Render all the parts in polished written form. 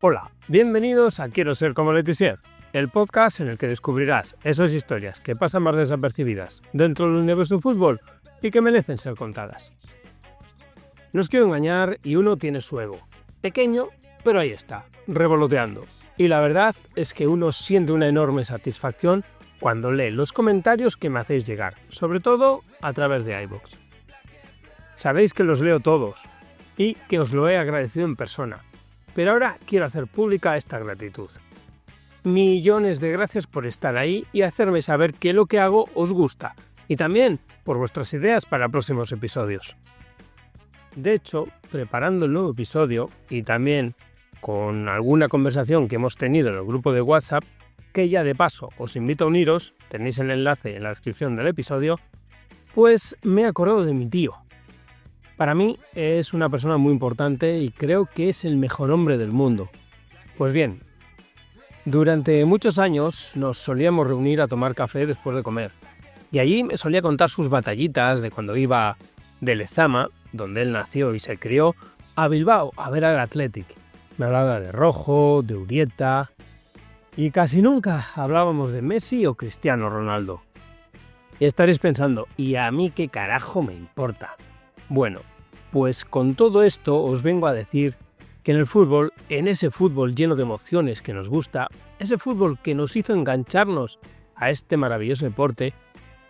Hola, bienvenidos a Quiero ser como Letizier, el podcast en el que descubrirás esas historias que pasan más desapercibidas dentro del universo del fútbol y que merecen ser contadas. No os quiero engañar y uno tiene su ego, pequeño, pero ahí está, revoloteando. Y la verdad es que uno siente una enorme satisfacción cuando lee los comentarios que me hacéis llegar, sobre todo a través de iVoox. Sabéis que los leo todos y que os lo he agradecido en persona. Pero ahora quiero hacer pública esta gratitud. Millones de gracias por estar ahí y hacerme saber que lo que hago os gusta, y también por vuestras ideas para próximos episodios. De hecho, preparando el nuevo episodio, y también con alguna conversación que hemos tenido en el grupo de WhatsApp, que ya de paso os invito a uniros, tenéis el enlace en la descripción del episodio, pues me he acordado de mi tío. Para mí es una persona muy importante y creo que es el mejor hombre del mundo. Pues bien, durante muchos años nos solíamos reunir a tomar café después de comer. Y allí me solía contar sus batallitas de cuando iba de Lezama, donde él nació y se crió, a Bilbao a ver al Athletic. Me hablaba de Rojo, de Urieta, y casi nunca hablábamos de Messi o Cristiano Ronaldo. Y estaréis pensando, ¿y a mí qué carajo me importa? Bueno, pues con todo esto os vengo a decir que en el fútbol, en ese fútbol lleno de emociones que nos gusta, ese fútbol que nos hizo engancharnos a este maravilloso deporte,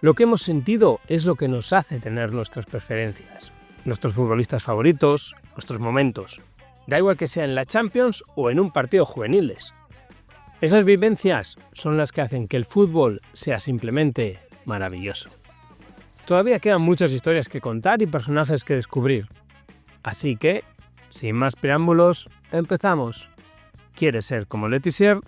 lo que hemos sentido es lo que nos hace tener nuestras preferencias, nuestros futbolistas favoritos, nuestros momentos, da igual que sea en la Champions o en un partido juveniles. Esas vivencias son las que hacen que el fútbol sea simplemente maravilloso. Todavía quedan muchas historias que contar y personajes que descubrir. Así que, sin más preámbulos, empezamos. ¿Quieres ser como Letizier?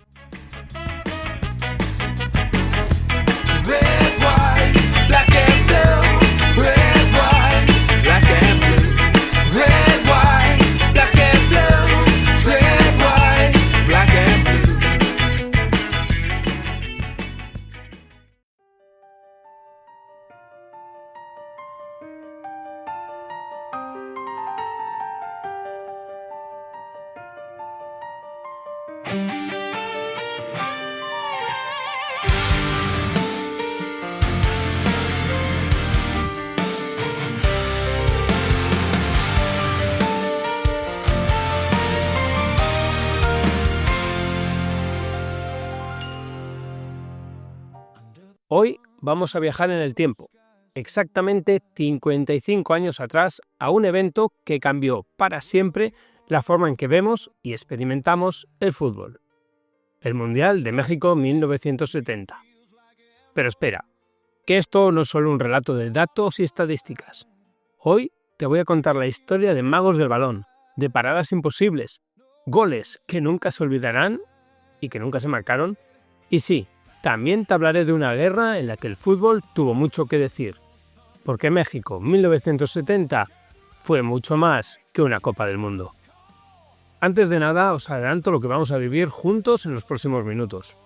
Hoy vamos a viajar en el tiempo, exactamente 55 años atrás, a un evento que cambió para siempre la forma en que vemos y experimentamos el fútbol. El Mundial de México 1970. Pero espera, que esto no es solo un relato de datos y estadísticas. Hoy te voy a contar la historia de magos del balón, de paradas imposibles, goles que nunca se olvidarán y que nunca se marcaron, y sí, también te hablaré de una guerra en la que el fútbol tuvo mucho que decir, porque México 1970 fue mucho más que una Copa del Mundo. Antes de nada, os adelanto lo que vamos a vivir juntos en los próximos minutos.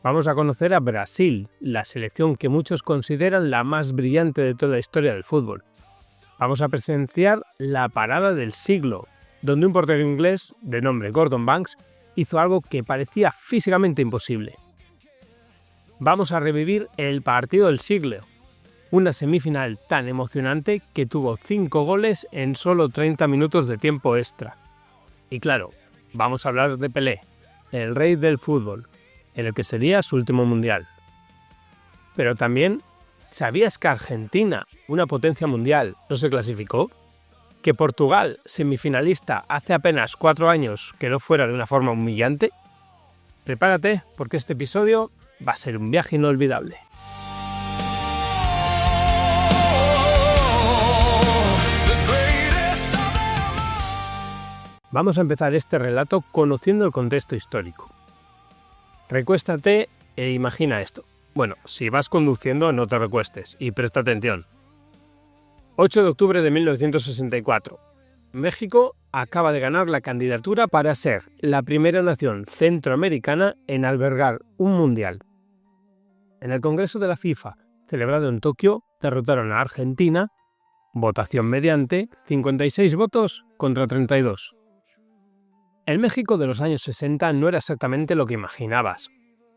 Vamos a conocer a Brasil, la selección que muchos consideran la más brillante de toda la historia del fútbol. Vamos a presenciar la parada del siglo, donde un portero inglés de nombre Gordon Banks hizo algo que parecía físicamente imposible. Vamos a revivir el partido del siglo, una semifinal tan emocionante que tuvo 5 goles en solo 30 minutos de tiempo extra. Y claro, vamos a hablar de Pelé, el rey del fútbol, en el que sería su último mundial. Pero también, ¿sabías que Argentina, una potencia mundial, no se clasificó? ¿Que Portugal, semifinalista hace apenas 4 años, quedó fuera de una forma humillante? Prepárate, porque este episodio va a ser un viaje inolvidable. Vamos a empezar este relato conociendo el contexto histórico. Recuéstate e imagina esto. Bueno, si vas conduciendo no te recuestes y presta atención. 8 de octubre de 1964. México acaba de ganar la candidatura para ser la primera nación centroamericana en albergar un mundial. En el Congreso de la FIFA, celebrado en Tokio, derrotaron a Argentina, votación mediante 56 votos contra 32. El México de los años 60 no era exactamente lo que imaginabas.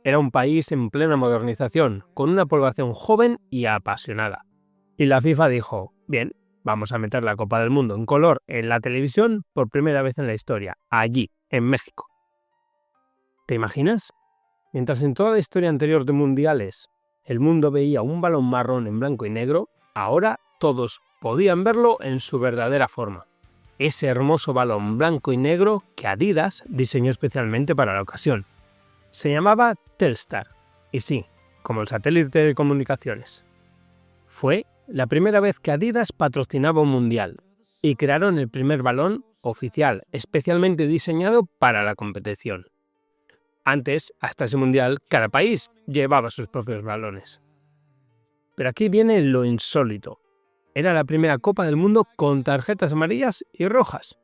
Era un país en plena modernización, con una población joven y apasionada. Y la FIFA dijo, bien, vamos a meter la Copa del Mundo en color en la televisión por primera vez en la historia, allí, en México. ¿Te imaginas? Mientras en toda la historia anterior de mundiales el mundo veía un balón marrón en blanco y negro, ahora todos podían verlo en su verdadera forma. Ese hermoso balón blanco y negro que Adidas diseñó especialmente para la ocasión. Se llamaba Telstar, y sí, como el satélite de comunicaciones. Fue la primera vez que Adidas patrocinaba un mundial, y crearon el primer balón oficial especialmente diseñado para la competición. Antes, hasta ese mundial, cada país llevaba sus propios balones. Pero aquí viene lo insólito. Era la primera Copa del Mundo con tarjetas amarillas y rojas.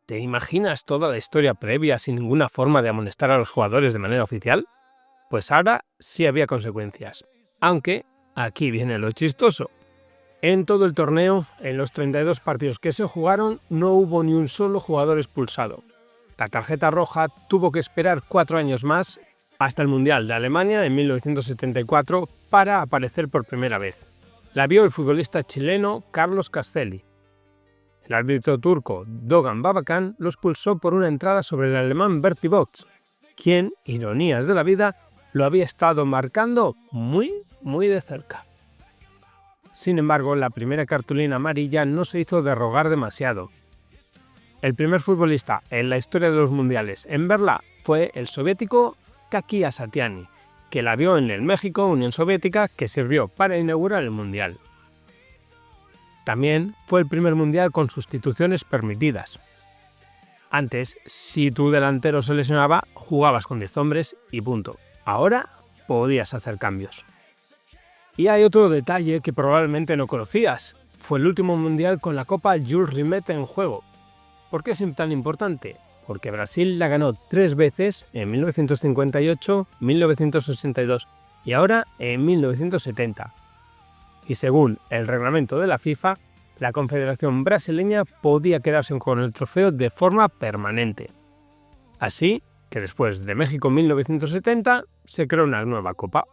¿Te imaginas toda la historia previa sin ninguna forma de amonestar a los jugadores de manera oficial? Pues ahora sí había consecuencias. Aunque aquí viene lo chistoso. En todo el torneo, en los 32 partidos que se jugaron, no hubo ni un solo jugador expulsado. La tarjeta roja tuvo que esperar 4 años más hasta el Mundial de Alemania en 1974 para aparecer por primera vez. La vio el futbolista chileno Carlos Castelli. El árbitro turco Doğan Babacan lo expulsó por una entrada sobre el alemán Berti Vogts, quien, ironías de la vida, lo había estado marcando muy de cerca. Sin embargo, la primera cartulina amarilla no se hizo de rogar demasiado. El primer futbolista en la historia de los mundiales en verla fue el soviético Kaki Asatiani, que la vio en el México Unión Soviética que sirvió para inaugurar el mundial. También fue el primer mundial con sustituciones permitidas. Antes, si tu delantero se lesionaba, jugabas con 10 hombres y punto. Ahora podías hacer cambios. Y hay otro detalle que probablemente no conocías. Fue el último mundial con la Copa Jules Rimet en juego. ¿Por qué es tan importante? Porque Brasil la ganó 3 veces en 1958, 1962 y ahora en 1970. Y según el reglamento de la FIFA, la Confederación Brasileña podía quedarse con el trofeo de forma permanente. Así que después de México 1970 se creó una nueva copa.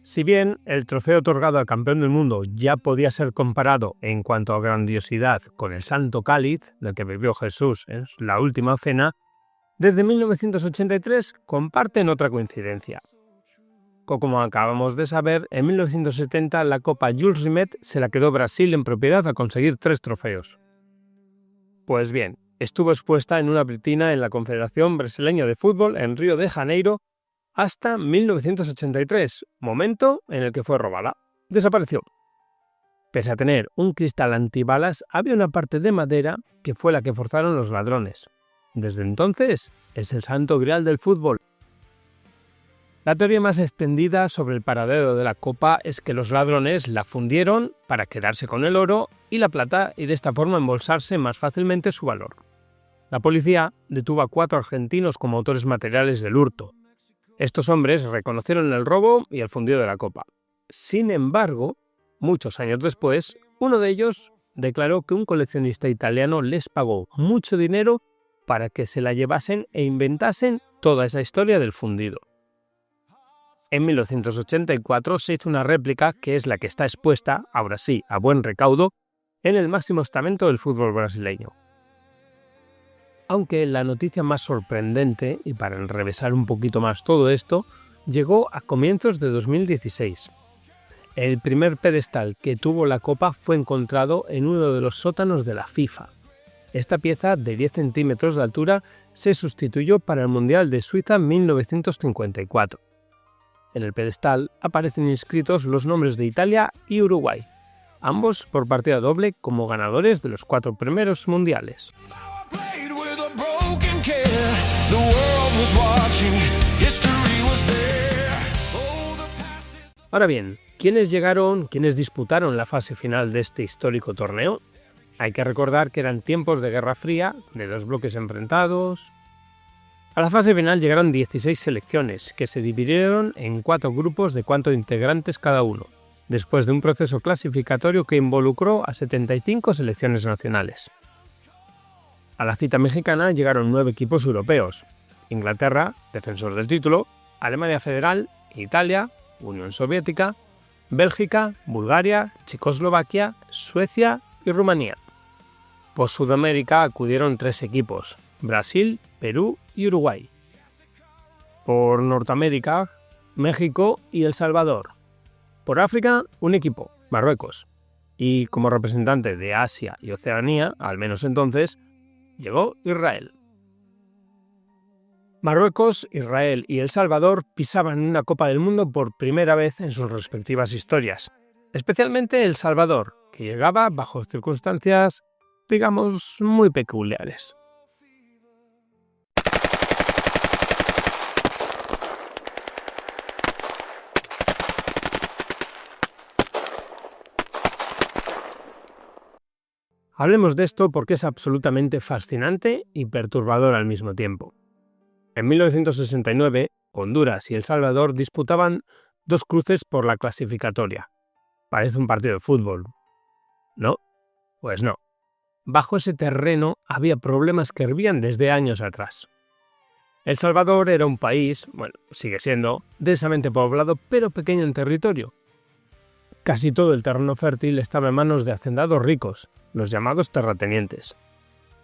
Si bien el trofeo otorgado al campeón del mundo ya podía ser comparado en cuanto a grandiosidad con el Santo Cáliz del que bebió Jesús en la última cena, desde 1983 comparten otra coincidencia. Como acabamos de saber, en 1970 la Copa Jules Rimet se la quedó Brasil en propiedad al conseguir 3 trofeos. Pues bien, estuvo expuesta en una vitrina en la Confederación Brasileña de Fútbol en Río de Janeiro hasta 1983, momento en el que fue robada. Desapareció. Pese a tener un cristal antibalas, había una parte de madera que fue la que forzaron los ladrones. Desde entonces, es el santo grial del fútbol. La teoría más extendida sobre el paradero de la copa es que los ladrones la fundieron para quedarse con el oro y la plata y de esta forma embolsarse más fácilmente su valor. La policía detuvo a 4 argentinos como autores materiales del hurto. Estos hombres reconocieron el robo y el fundido de la copa. Sin embargo, muchos años después, uno de ellos declaró que un coleccionista italiano les pagó mucho dinero para que se la llevasen e inventasen toda esa historia del fundido. En 1984 se hizo una réplica que es la que está expuesta, ahora sí, a buen recaudo, en el máximo estamento del fútbol brasileño. Aunque la noticia más sorprendente, y para enrevesar un poquito más todo esto, llegó a comienzos de 2016. El primer pedestal que tuvo la copa fue encontrado en uno de los sótanos de la FIFA. Esta pieza de 10 centímetros de altura se sustituyó para el Mundial de Suiza 1954. En el pedestal aparecen inscritos los nombres de Italia y Uruguay, ambos por partida doble como ganadores de los 4 primeros mundiales. Ahora bien, ¿Quiénes disputaron la fase final de este histórico torneo? Hay que recordar que eran tiempos de Guerra Fría, de dos bloques enfrentados. A la fase final llegaron 16 selecciones, que se dividieron en 4 grupos de 4 integrantes cada uno, después de un proceso clasificatorio que involucró a 75 selecciones nacionales. A la cita mexicana llegaron 9 equipos europeos: Inglaterra, defensor del título, Alemania Federal, Italia, Unión Soviética, Bélgica, Bulgaria, Checoslovaquia, Suecia y Rumanía. Por Sudamérica acudieron 3 equipos: Brasil, Perú y Uruguay. Por Norteamérica, México y El Salvador. Por África, un equipo, Marruecos. Y como representante de Asia y Oceanía, al menos entonces, llegó Israel. Marruecos, Israel y El Salvador pisaban una Copa del Mundo por primera vez en sus respectivas historias, especialmente El Salvador, que llegaba bajo circunstancias, digamos, muy peculiares. Hablemos de esto porque es absolutamente fascinante y perturbador al mismo tiempo. En 1969, Honduras y El Salvador disputaban 2 cruces por la clasificatoria. Parece un partido de fútbol. ¿No? Pues no. Bajo ese terreno había problemas que hervían desde años atrás. El Salvador era un país, sigue siendo, densamente poblado pero pequeño en territorio. Casi todo el terreno fértil estaba en manos de hacendados ricos, los llamados terratenientes.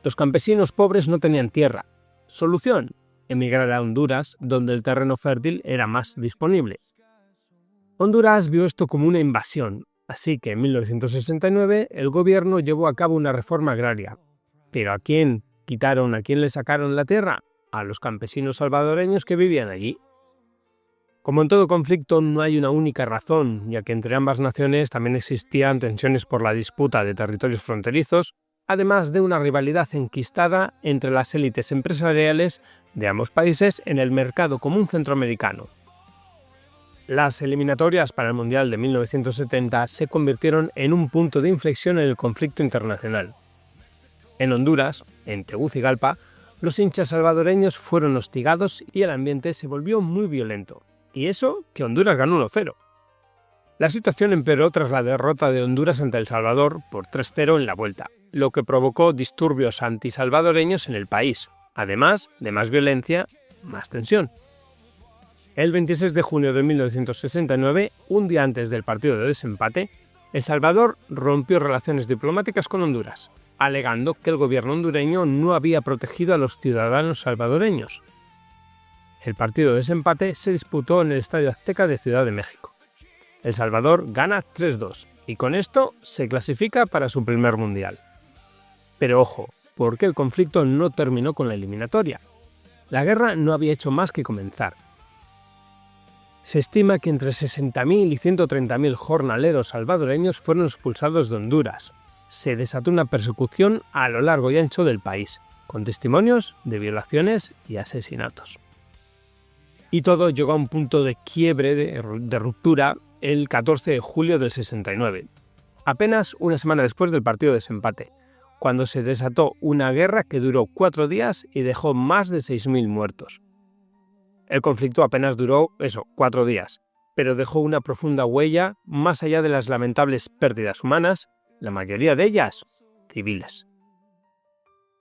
Los campesinos pobres no tenían tierra. Solución: emigrar a Honduras, donde el terreno fértil era más disponible. Honduras vio esto como una invasión, así que en 1969 el gobierno llevó a cabo una reforma agraria. ¿Pero a quién le sacaron la tierra? A los campesinos salvadoreños que vivían allí. Como en todo conflicto, no hay una única razón, ya que entre ambas naciones también existían tensiones por la disputa de territorios fronterizos, además de una rivalidad enquistada entre las élites empresariales de ambos países en el mercado común centroamericano. Las eliminatorias para el Mundial de 1970 se convirtieron en un punto de inflexión en el conflicto internacional. En Honduras, en Tegucigalpa, los hinchas salvadoreños fueron hostigados y el ambiente se volvió muy violento. Y eso que Honduras ganó 1-0. La situación empeoró tras la derrota de Honduras ante El Salvador por 3-0 en la vuelta, lo que provocó disturbios antisalvadoreños en el país, además de más violencia, más tensión. El 26 de junio de 1969, un día antes del partido de desempate, El Salvador rompió relaciones diplomáticas con Honduras, alegando que el gobierno hondureño no había protegido a los ciudadanos salvadoreños. El partido de desempate se disputó en el Estadio Azteca de Ciudad de México. El Salvador gana 3-2 y con esto se clasifica para su primer mundial. Pero ojo, porque el conflicto no terminó con la eliminatoria. La guerra no había hecho más que comenzar. Se estima que entre 60.000 y 130.000 jornaleros salvadoreños fueron expulsados de Honduras. Se desató una persecución a lo largo y ancho del país, con testimonios de violaciones y asesinatos. Y todo llegó a un punto de quiebre, de ruptura, el 14 de julio del 69, apenas una semana después del partido de desempate, cuando se desató una guerra que duró 4 días y dejó más de 6.000 muertos. El conflicto apenas duró 4 días, pero dejó una profunda huella más allá de las lamentables pérdidas humanas, la mayoría de ellas civiles.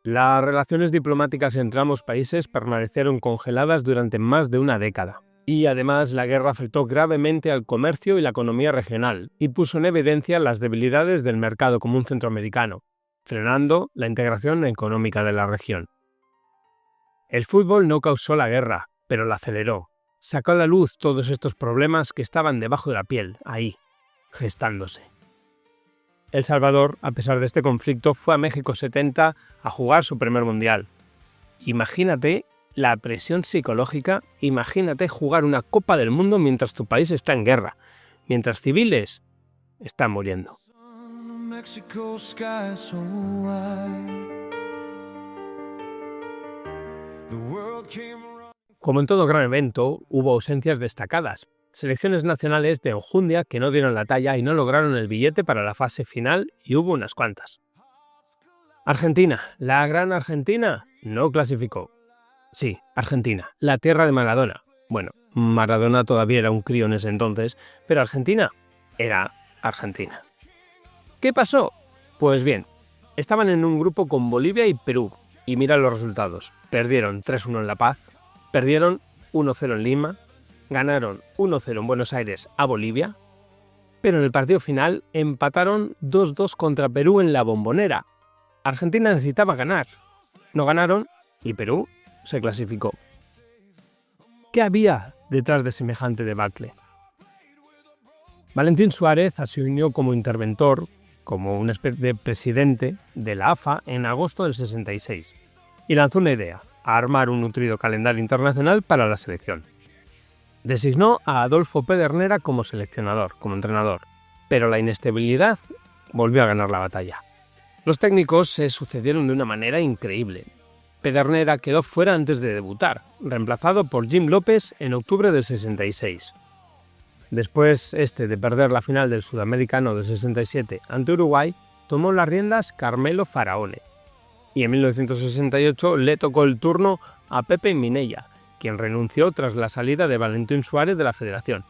Las relaciones diplomáticas entre ambos países permanecieron congeladas durante más de una década. Y además la guerra afectó gravemente al comercio y la economía regional y puso en evidencia las debilidades del mercado común centroamericano, frenando la integración económica de la región. El fútbol no causó la guerra, pero la aceleró. Sacó a la luz todos estos problemas que estaban debajo de la piel, ahí, gestándose. El Salvador, a pesar de este conflicto, fue a México 70 a jugar su primer mundial. Imagínate la presión psicológica, imagínate jugar una Copa del Mundo mientras tu país está en guerra, mientras civiles están muriendo. Como en todo gran evento, hubo ausencias destacadas, selecciones nacionales de enjundia que no dieron la talla y no lograron el billete para la fase final, y hubo unas cuantas. Argentina, la gran Argentina, no clasificó. Sí, Argentina, la tierra de Maradona. Bueno, Maradona todavía era un crío en ese entonces, pero Argentina era Argentina. ¿Qué pasó? Pues bien, estaban en un grupo con Bolivia y Perú, y mira los resultados. Perdieron 3-1 en La Paz, perdieron 1-0 en Lima, ganaron 1-0 en Buenos Aires a Bolivia, pero en el partido final empataron 2-2 contra Perú en la Bombonera. Argentina necesitaba ganar. No ganaron y Perú se clasificó. ¿Qué había detrás de semejante debacle? Valentín Suárez asumió como interventor, como una especie de presidente de la AFA en agosto del 66, y lanzó una idea: armar un nutrido calendario internacional para la selección. Designó a Adolfo Pedernera como seleccionador, como entrenador, pero la inestabilidad volvió a ganar la batalla. Los técnicos se sucedieron de una manera increíble. Pedernera quedó fuera antes de debutar, reemplazado por Jim López en octubre del 66. Después de perder la final del Sudamericano del 67 ante Uruguay, tomó las riendas Carmelo Faraone. Y en 1968 le tocó el turno a Pepe Minella, quien renunció tras la salida de Valentín Suárez de la federación.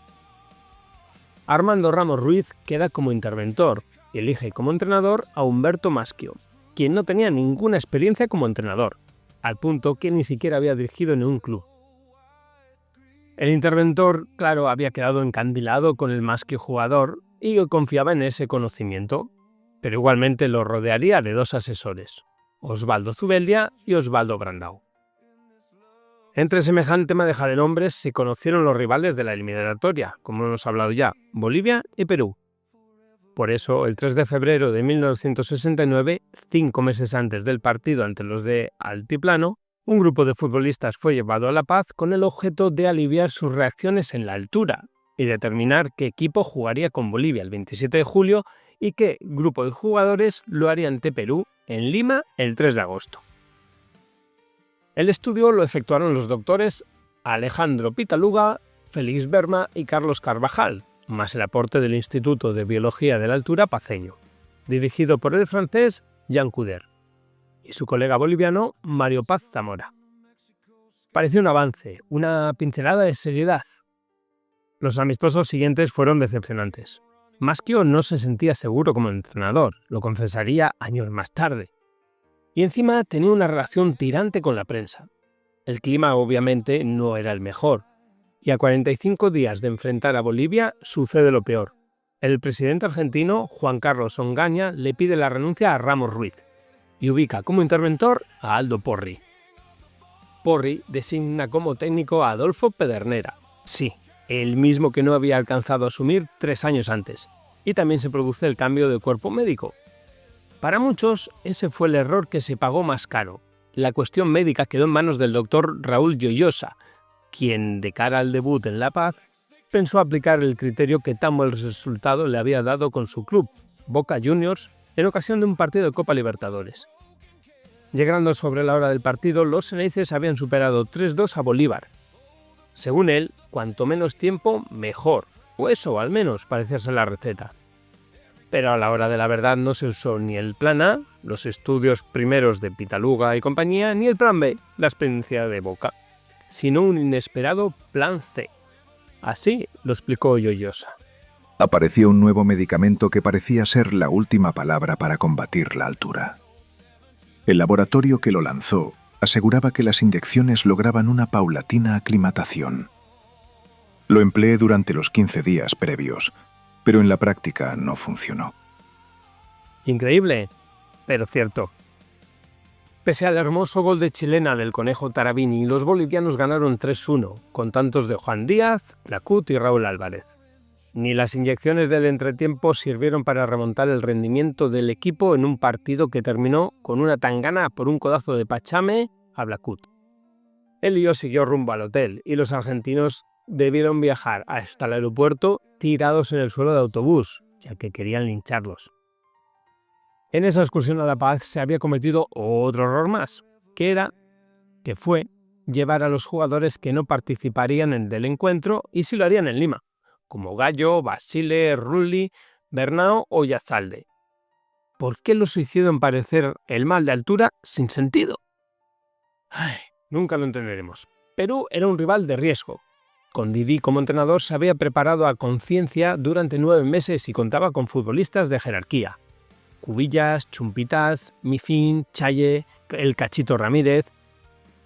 Armando Ramos Ruiz queda como interventor y elige como entrenador a Humberto Maschio, quien no tenía ninguna experiencia como entrenador, al punto que ni siquiera había dirigido en un club. El interventor, claro, había quedado encandilado con el Maschio jugador y confiaba en ese conocimiento, pero igualmente lo rodearía de dos asesores, Osvaldo Zubeldia y Osvaldo Brandao. Entre semejante madeja de nombres se conocieron los rivales de la eliminatoria, como hemos hablado ya, Bolivia y Perú. Por eso, el 3 de febrero de 1969, 5 meses antes del partido ante los de Altiplano, un grupo de futbolistas fue llevado a La Paz con el objeto de aliviar sus reacciones en la altura y determinar qué equipo jugaría con Bolivia el 27 de julio y qué grupo de jugadores lo haría ante Perú en Lima el 3 de agosto. El estudio lo efectuaron los doctores Alejandro Pitaluga, Félix Berma y Carlos Carvajal, más el aporte del Instituto de Biología de la Altura Paceño, dirigido por el francés Jean Couder, y su colega boliviano Mario Paz Zamora. Pareció un avance, una pincelada de seriedad. Los amistosos siguientes fueron decepcionantes. Maschio no se sentía seguro como entrenador, lo confesaría años más tarde. Y encima tenía una relación tirante con la prensa. El clima obviamente no era el mejor. Y a 45 días de enfrentar a Bolivia sucede lo peor. El presidente argentino, Juan Carlos Ongaña, le pide la renuncia a Ramos Ruiz y ubica como interventor a Aldo Porri. Porri designa como técnico a Adolfo Pedernera, sí, el mismo que no había alcanzado a asumir 3 años antes, y también se produce el cambio de cuerpo médico. Para muchos, ese fue el error que se pagó más caro. La cuestión médica quedó en manos del doctor Raúl Lloyosa, quien, de cara al debut en La Paz, pensó aplicar el criterio que tan buen resultado le había dado con su club, Boca Juniors, en ocasión de un partido de Copa Libertadores. Llegando sobre la hora del partido, los ceneices habían superado 3-2 a Bolívar. Según él, cuanto menos tiempo, mejor, o eso al menos parecía ser la receta. Pero a la hora de la verdad no se usó ni el plan A, los estudios primeros de Pitaluga y compañía, ni el plan B, la experiencia de Boca, sino un inesperado plan C. Así lo explicó Lloyosa. Apareció un nuevo medicamento que parecía ser la última palabra para combatir la altura. El laboratorio que lo lanzó aseguraba que las inyecciones lograban una paulatina aclimatación. Lo empleé durante los 15 días previos, pero en la práctica no funcionó. Increíble, pero cierto. Pese al hermoso gol de chilena del Conejo Tarabini, los bolivianos ganaron 3-1, con tantos de Juan Díaz, Lacut y Raúl Álvarez. Ni las inyecciones del entretiempo sirvieron para remontar el rendimiento del equipo en un partido que terminó con una tangana por un codazo de Pachame a Blacut. El lío siguió rumbo al hotel y los argentinos debieron viajar hasta el aeropuerto tirados en el suelo de autobús, ya que querían lincharlos. En esa excursión a La Paz se había cometido otro error más, que fue llevar a los jugadores que no participarían del encuentro y sí lo harían en Lima. como Gallo, Basile, Rulli, Bernao o Yazalde. ¿Por qué los hicieron parecer el mal de altura sin sentido? Nunca lo entenderemos. Perú era un rival de riesgo. Con Didi como entrenador se había preparado a conciencia durante 9 meses y contaba con futbolistas de jerarquía. Cubillas, Chumpitas, Mifín, Challe, el Cachito Ramírez.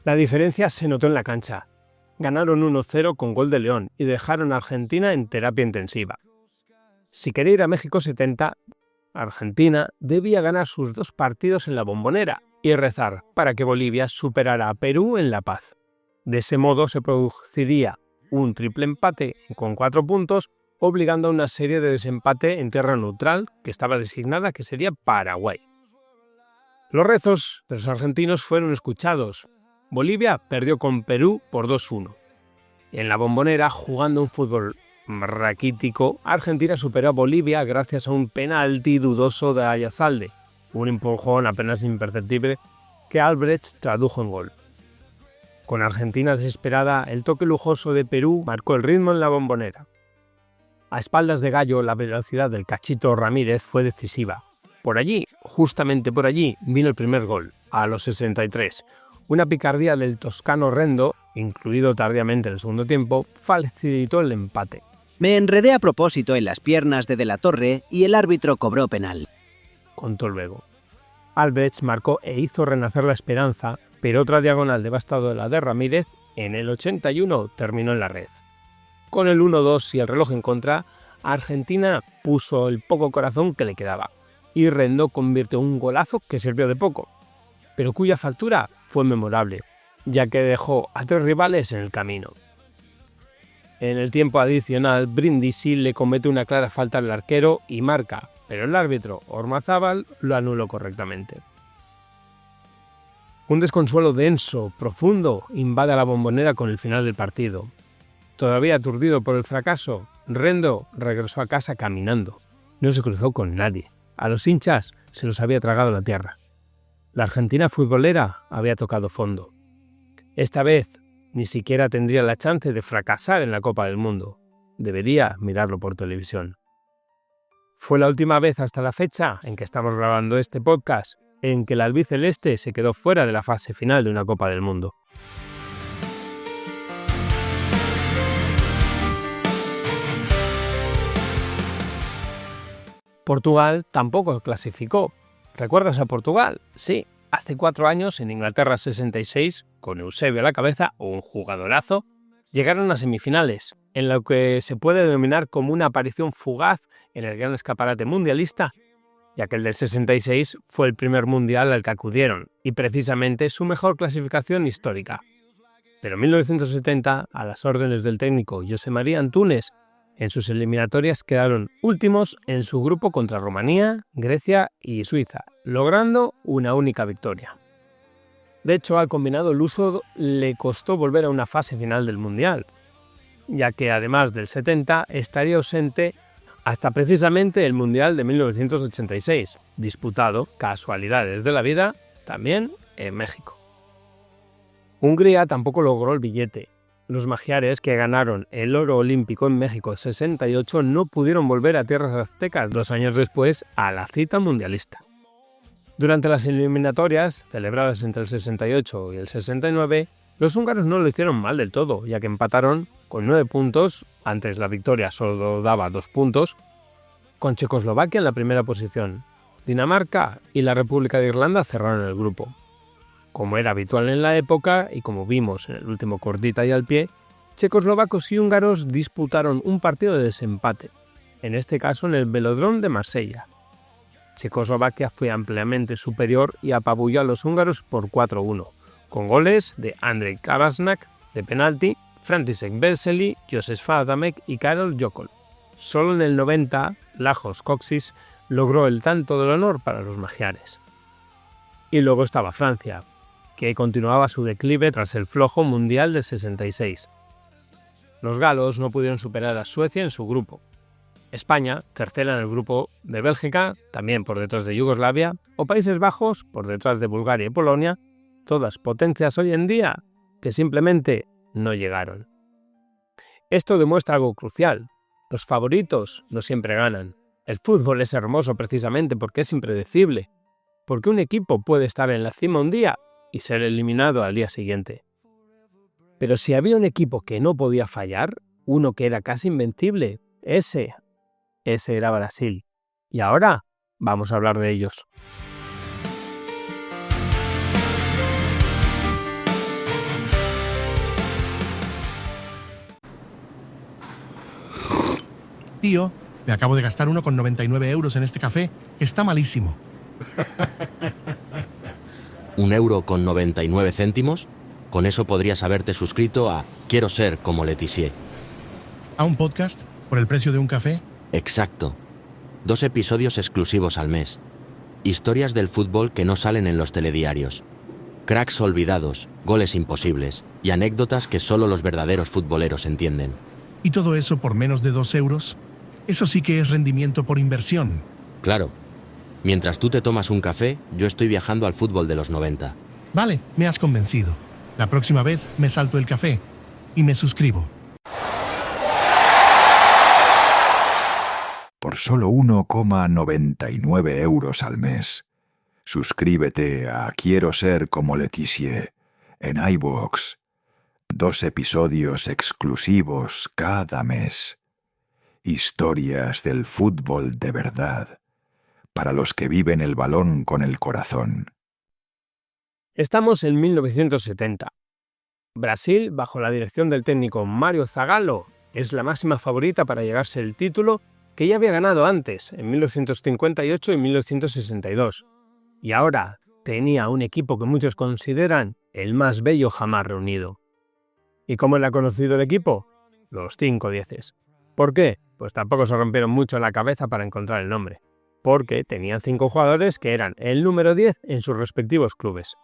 La diferencia se notó en la cancha. Ganaron 1-0 con gol de León y dejaron a Argentina en terapia intensiva. Si quería ir a México 70, Argentina debía ganar sus 2 partidos en la Bombonera y rezar para que Bolivia superara a Perú en La Paz. De ese modo se produciría un triple empate con 4 puntos, obligando a una serie de desempate en tierra neutral que estaba designada, que sería Paraguay. Los rezos de los argentinos fueron escuchados. Bolivia perdió con Perú por 2-1. En la Bombonera, jugando un fútbol raquítico, Argentina superó a Bolivia gracias a un penalti dudoso de Ayazalde, un empujón apenas imperceptible que Albrecht tradujo en gol. Con Argentina desesperada, el toque lujoso de Perú marcó el ritmo en la Bombonera. A espaldas de Gallo, la velocidad del Cachito Ramírez fue decisiva. Por allí, justamente por allí, vino el primer gol, a los 63. Una picardía del toscano Rendo, incluido tardíamente en el segundo tiempo, facilitó el empate. Me enredé a propósito en las piernas de la Torre y el árbitro cobró penal, contó luego. Albrecht marcó e hizo renacer la esperanza, pero otra diagonal devastadora de Ramírez, en el 81, terminó en la red. Con el 1-2 y el reloj en contra, Argentina puso el poco corazón que le quedaba, y Rendo convirtió un golazo que sirvió de poco, pero cuya factura fue memorable, ya que dejó a 3 rivales en el camino. En el tiempo adicional, Brindisi le comete una clara falta al arquero y marca, pero el árbitro, Ormazábal, lo anuló correctamente. Un desconsuelo denso, profundo, invade a la Bombonera con el final del partido. Todavía aturdido por el fracaso, Rendo regresó a casa caminando. No se cruzó con nadie. A los hinchas se los había tragado la tierra. La Argentina futbolera había tocado fondo. Esta vez ni siquiera tendría la chance de fracasar en la Copa del Mundo. Debería mirarlo por televisión. Fue la última vez hasta la fecha en que estamos grabando este podcast en que el albiceleste se quedó fuera de la fase final de una Copa del Mundo. Portugal tampoco clasificó. ¿Recuerdas a Portugal? Sí, hace 4 años en Inglaterra 66, con Eusebio a la cabeza, un jugadorazo, llegaron a semifinales, en lo que se puede denominar como una aparición fugaz en el gran escaparate mundialista, ya que el del 66 fue el primer mundial al que acudieron, y precisamente su mejor clasificación histórica. Pero en 1970, a las órdenes del técnico José María Antúnez, en sus eliminatorias quedaron últimos en su grupo contra Rumanía, Grecia y Suiza, logrando una única victoria. De hecho, al combinado luso le costó volver a una fase final del Mundial, ya que además del 70 estaría ausente hasta precisamente el Mundial de 1986, disputado, casualidades de la vida, también en México. Hungría tampoco logró el billete. Los magiares, que ganaron el oro olímpico en México 68, no pudieron volver a tierras aztecas 2 años después a la cita mundialista. Durante las eliminatorias, celebradas entre el 68 y el 69, los húngaros no lo hicieron mal del todo, ya que empataron con 9 puntos, antes la victoria solo daba 2 puntos, con Checoslovaquia en la primera posición. Dinamarca y la República de Irlanda cerraron el grupo. Como era habitual en la época y como vimos en el último cortita y al pie, checoslovacos y húngaros disputaron un partido de desempate, en este caso en el Velódromo de Marsella. Checoslovaquia fue ampliamente superior y apabulló a los húngaros por 4-1, con goles de Andrej Kavasnak de penalti, František Vesely, Josef Adamek y Karol Jokol. Solo en el 90, Lajos Koksis logró el tanto del honor para los magiares. Y luego estaba Francia, que continuaba su declive tras el flojo Mundial de 66. Los galos no pudieron superar a Suecia en su grupo. España, tercera en el grupo de Bélgica, también por detrás de Yugoslavia, o Países Bajos, por detrás de Bulgaria y Polonia, todas potencias hoy en día que simplemente no llegaron. Esto demuestra algo crucial. Los favoritos no siempre ganan. El fútbol es hermoso precisamente porque es impredecible, porque un equipo puede estar en la cima un día y ser eliminado al día siguiente. Pero si había un equipo que no podía fallar, uno que era casi invencible, ese era Brasil. Y ahora vamos a hablar de ellos. Tío, me acabo de gastar 1,99 euros en este café, que está malísimo. €1,99. Con eso podrías haberte suscrito a Quiero ser como Letizier. ¿A un podcast? ¿Por el precio de un café? Exacto. 2 episodios exclusivos al mes. Historias del fútbol que no salen en los telediarios. Cracks olvidados, goles imposibles y anécdotas que solo los verdaderos futboleros entienden. ¿Y todo eso por menos de 2 euros? Eso sí que es rendimiento por inversión. Claro. Mientras tú te tomas un café, yo estoy viajando al fútbol de los 90. Vale, me has convencido. La próxima vez me salto el café y me suscribo. Por solo 1,99 euros al mes. Suscríbete a Quiero ser como Letizier en iVoox. 2 episodios exclusivos cada mes. Historias del fútbol de verdad, para los que viven el balón con el corazón. Estamos en 1970. Brasil, bajo la dirección del técnico Mário Zagallo, es la máxima favorita para llegarse el título que ya había ganado antes, en 1958 y 1962. Y ahora tenía un equipo que muchos consideran el más bello jamás reunido. ¿Y cómo le ha conocido el equipo? Los 5 dieces. ¿Por qué? Pues tampoco se rompieron mucho la cabeza para encontrar el nombre. Porque tenían 5 jugadores que eran el número 10 en sus respectivos clubes.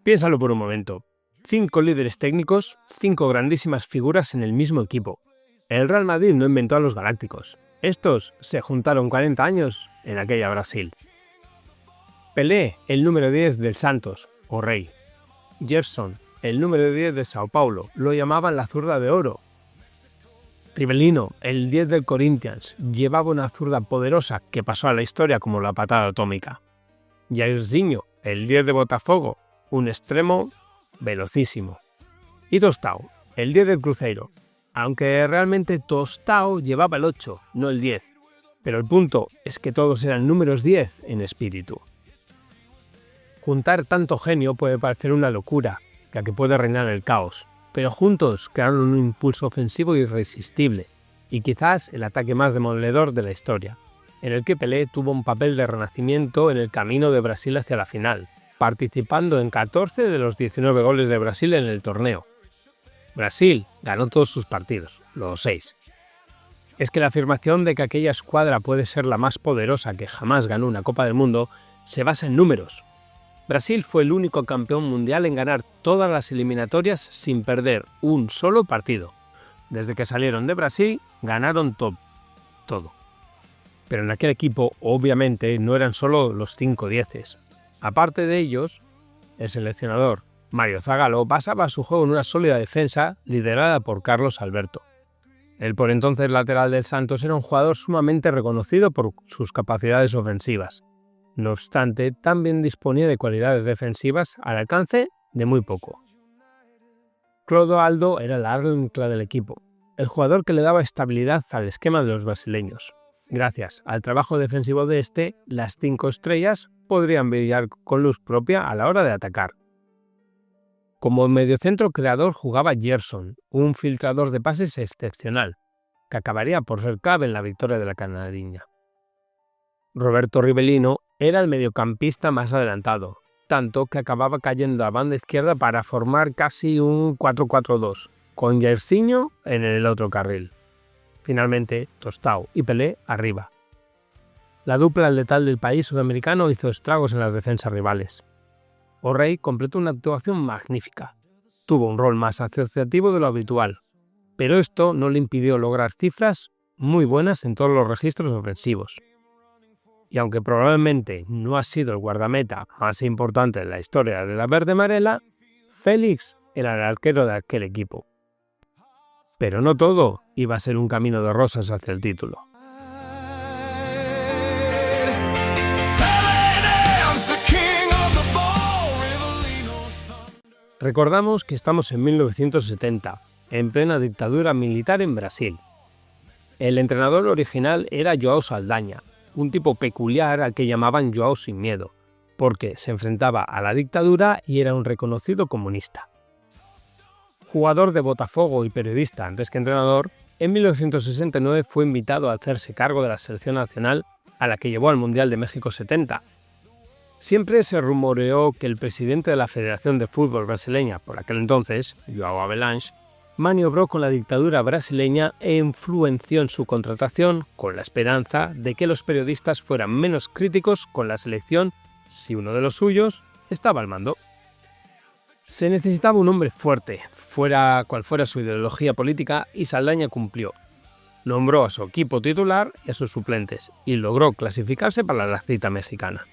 Piénsalo por un momento. 5 líderes técnicos, 5 grandísimas figuras en el mismo equipo. El Real Madrid no inventó a los galácticos. Estos se juntaron 40 años en aquella Brasil. Pelé, el número 10 del Santos, o Rey. Gerson, el número 10 de Sao Paulo, lo llamaban la zurda de oro. Rivellino, el 10 del Corinthians, llevaba una zurda poderosa que pasó a la historia como la patada atómica. Jairzinho, el 10 de Botafogo, un extremo velocísimo. Y Tostão, el 10 del Cruzeiro, aunque realmente Tostão llevaba el 8, no el 10. Pero el punto es que todos eran números 10 en espíritu. Juntar tanto genio puede parecer una locura, ya que puede reinar el caos, pero juntos crearon un impulso ofensivo irresistible, y quizás el ataque más demoledor de la historia, en el que Pelé tuvo un papel de renacimiento en el camino de Brasil hacia la final, participando en 14 de los 19 goles de Brasil en el torneo. Brasil ganó todos sus partidos, los 6. Es que la afirmación de que aquella escuadra puede ser la más poderosa que jamás ganó una Copa del Mundo se basa en números. Brasil fue el único campeón mundial en ganar todas las eliminatorias sin perder un solo partido. Desde que salieron de Brasil, ganaron todo. Pero en aquel equipo, obviamente, no eran solo los 5 dieces. Aparte de ellos, el seleccionador Mário Zagallo basaba su juego en una sólida defensa liderada por Carlos Alberto. El por entonces lateral del Santos era un jugador sumamente reconocido por sus capacidades ofensivas. No obstante, también disponía de cualidades defensivas al alcance de muy poco. Clodoaldo era el ancla del equipo, el jugador que le daba estabilidad al esquema de los brasileños. Gracias al trabajo defensivo de este, las 5 estrellas podrían brillar con luz propia a la hora de atacar. Como mediocentro creador jugaba Gerson, un filtrador de pases excepcional, que acabaría por ser clave en la victoria de la Canariña. Roberto Rivellino era el mediocampista más adelantado, tanto que acababa cayendo a la banda izquierda para formar casi un 4-4-2, con Jairzinho en el otro carril. Finalmente, Tostão y Pelé arriba. La dupla letal del país sudamericano hizo estragos en las defensas rivales. O'Reilly completó una actuación magnífica. Tuvo un rol más asociativo de lo habitual, pero esto no le impidió lograr cifras muy buenas en todos los registros ofensivos. Y aunque probablemente no ha sido el guardameta más importante en la historia de la verde amarela, Félix era el arquero de aquel equipo. Pero no todo iba a ser un camino de rosas hacia el título. Recordamos que estamos en 1970, en plena dictadura militar en Brasil. El entrenador original era João Saldanha, un tipo peculiar al que llamaban João sin miedo, porque se enfrentaba a la dictadura y era un reconocido comunista. Jugador de Botafogo y periodista antes que entrenador, en 1969 fue invitado a hacerse cargo de la selección nacional a la que llevó al Mundial de México 70. Siempre se rumoreó que el presidente de la Federación de Fútbol brasileña, por aquel entonces, João Havelange, maniobró con la dictadura brasileña e influenció en su contratación con la esperanza de que los periodistas fueran menos críticos con la selección si uno de los suyos estaba al mando. Se necesitaba un hombre fuerte, fuera cual fuera su ideología política, y Saldanha cumplió. Nombró a su equipo titular y a sus suplentes, y logró clasificarse para la cita mexicana.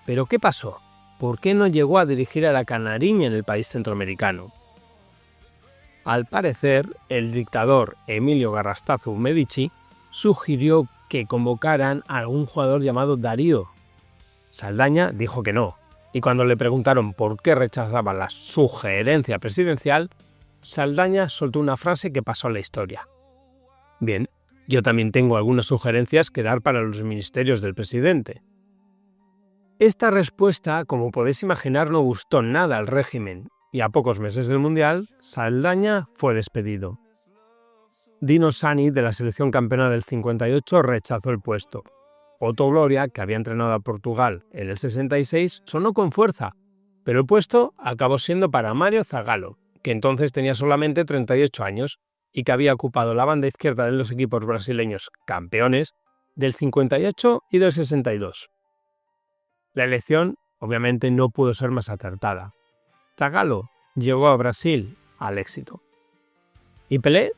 ¿Pero qué pasó? ¿Por qué no llegó a dirigir a la Canariña en el país centroamericano? Al parecer, el dictador Emilio Garrastazu Medici sugirió que convocaran a algún jugador llamado Darío. Saldanha dijo que no, y cuando le preguntaron por qué rechazaba la sugerencia presidencial, Saldanha soltó una frase que pasó a la historia. Bien, yo también tengo algunas sugerencias que dar para los ministerios del presidente. Esta respuesta, como podéis imaginar, no gustó nada al régimen, y a pocos meses del Mundial, Saldanha fue despedido. Dino Sani, de la selección campeona del 58, rechazó el puesto. Otto Gloria, que había entrenado a Portugal en el 66, sonó con fuerza, pero el puesto acabó siendo para Mário Zagallo, que entonces tenía solamente 38 años y que había ocupado la banda izquierda de los equipos brasileños campeones del 58 y del 62. La elección, obviamente, no pudo ser más acertada. Zagallo llegó a Brasil al éxito. ¿Y Pelé?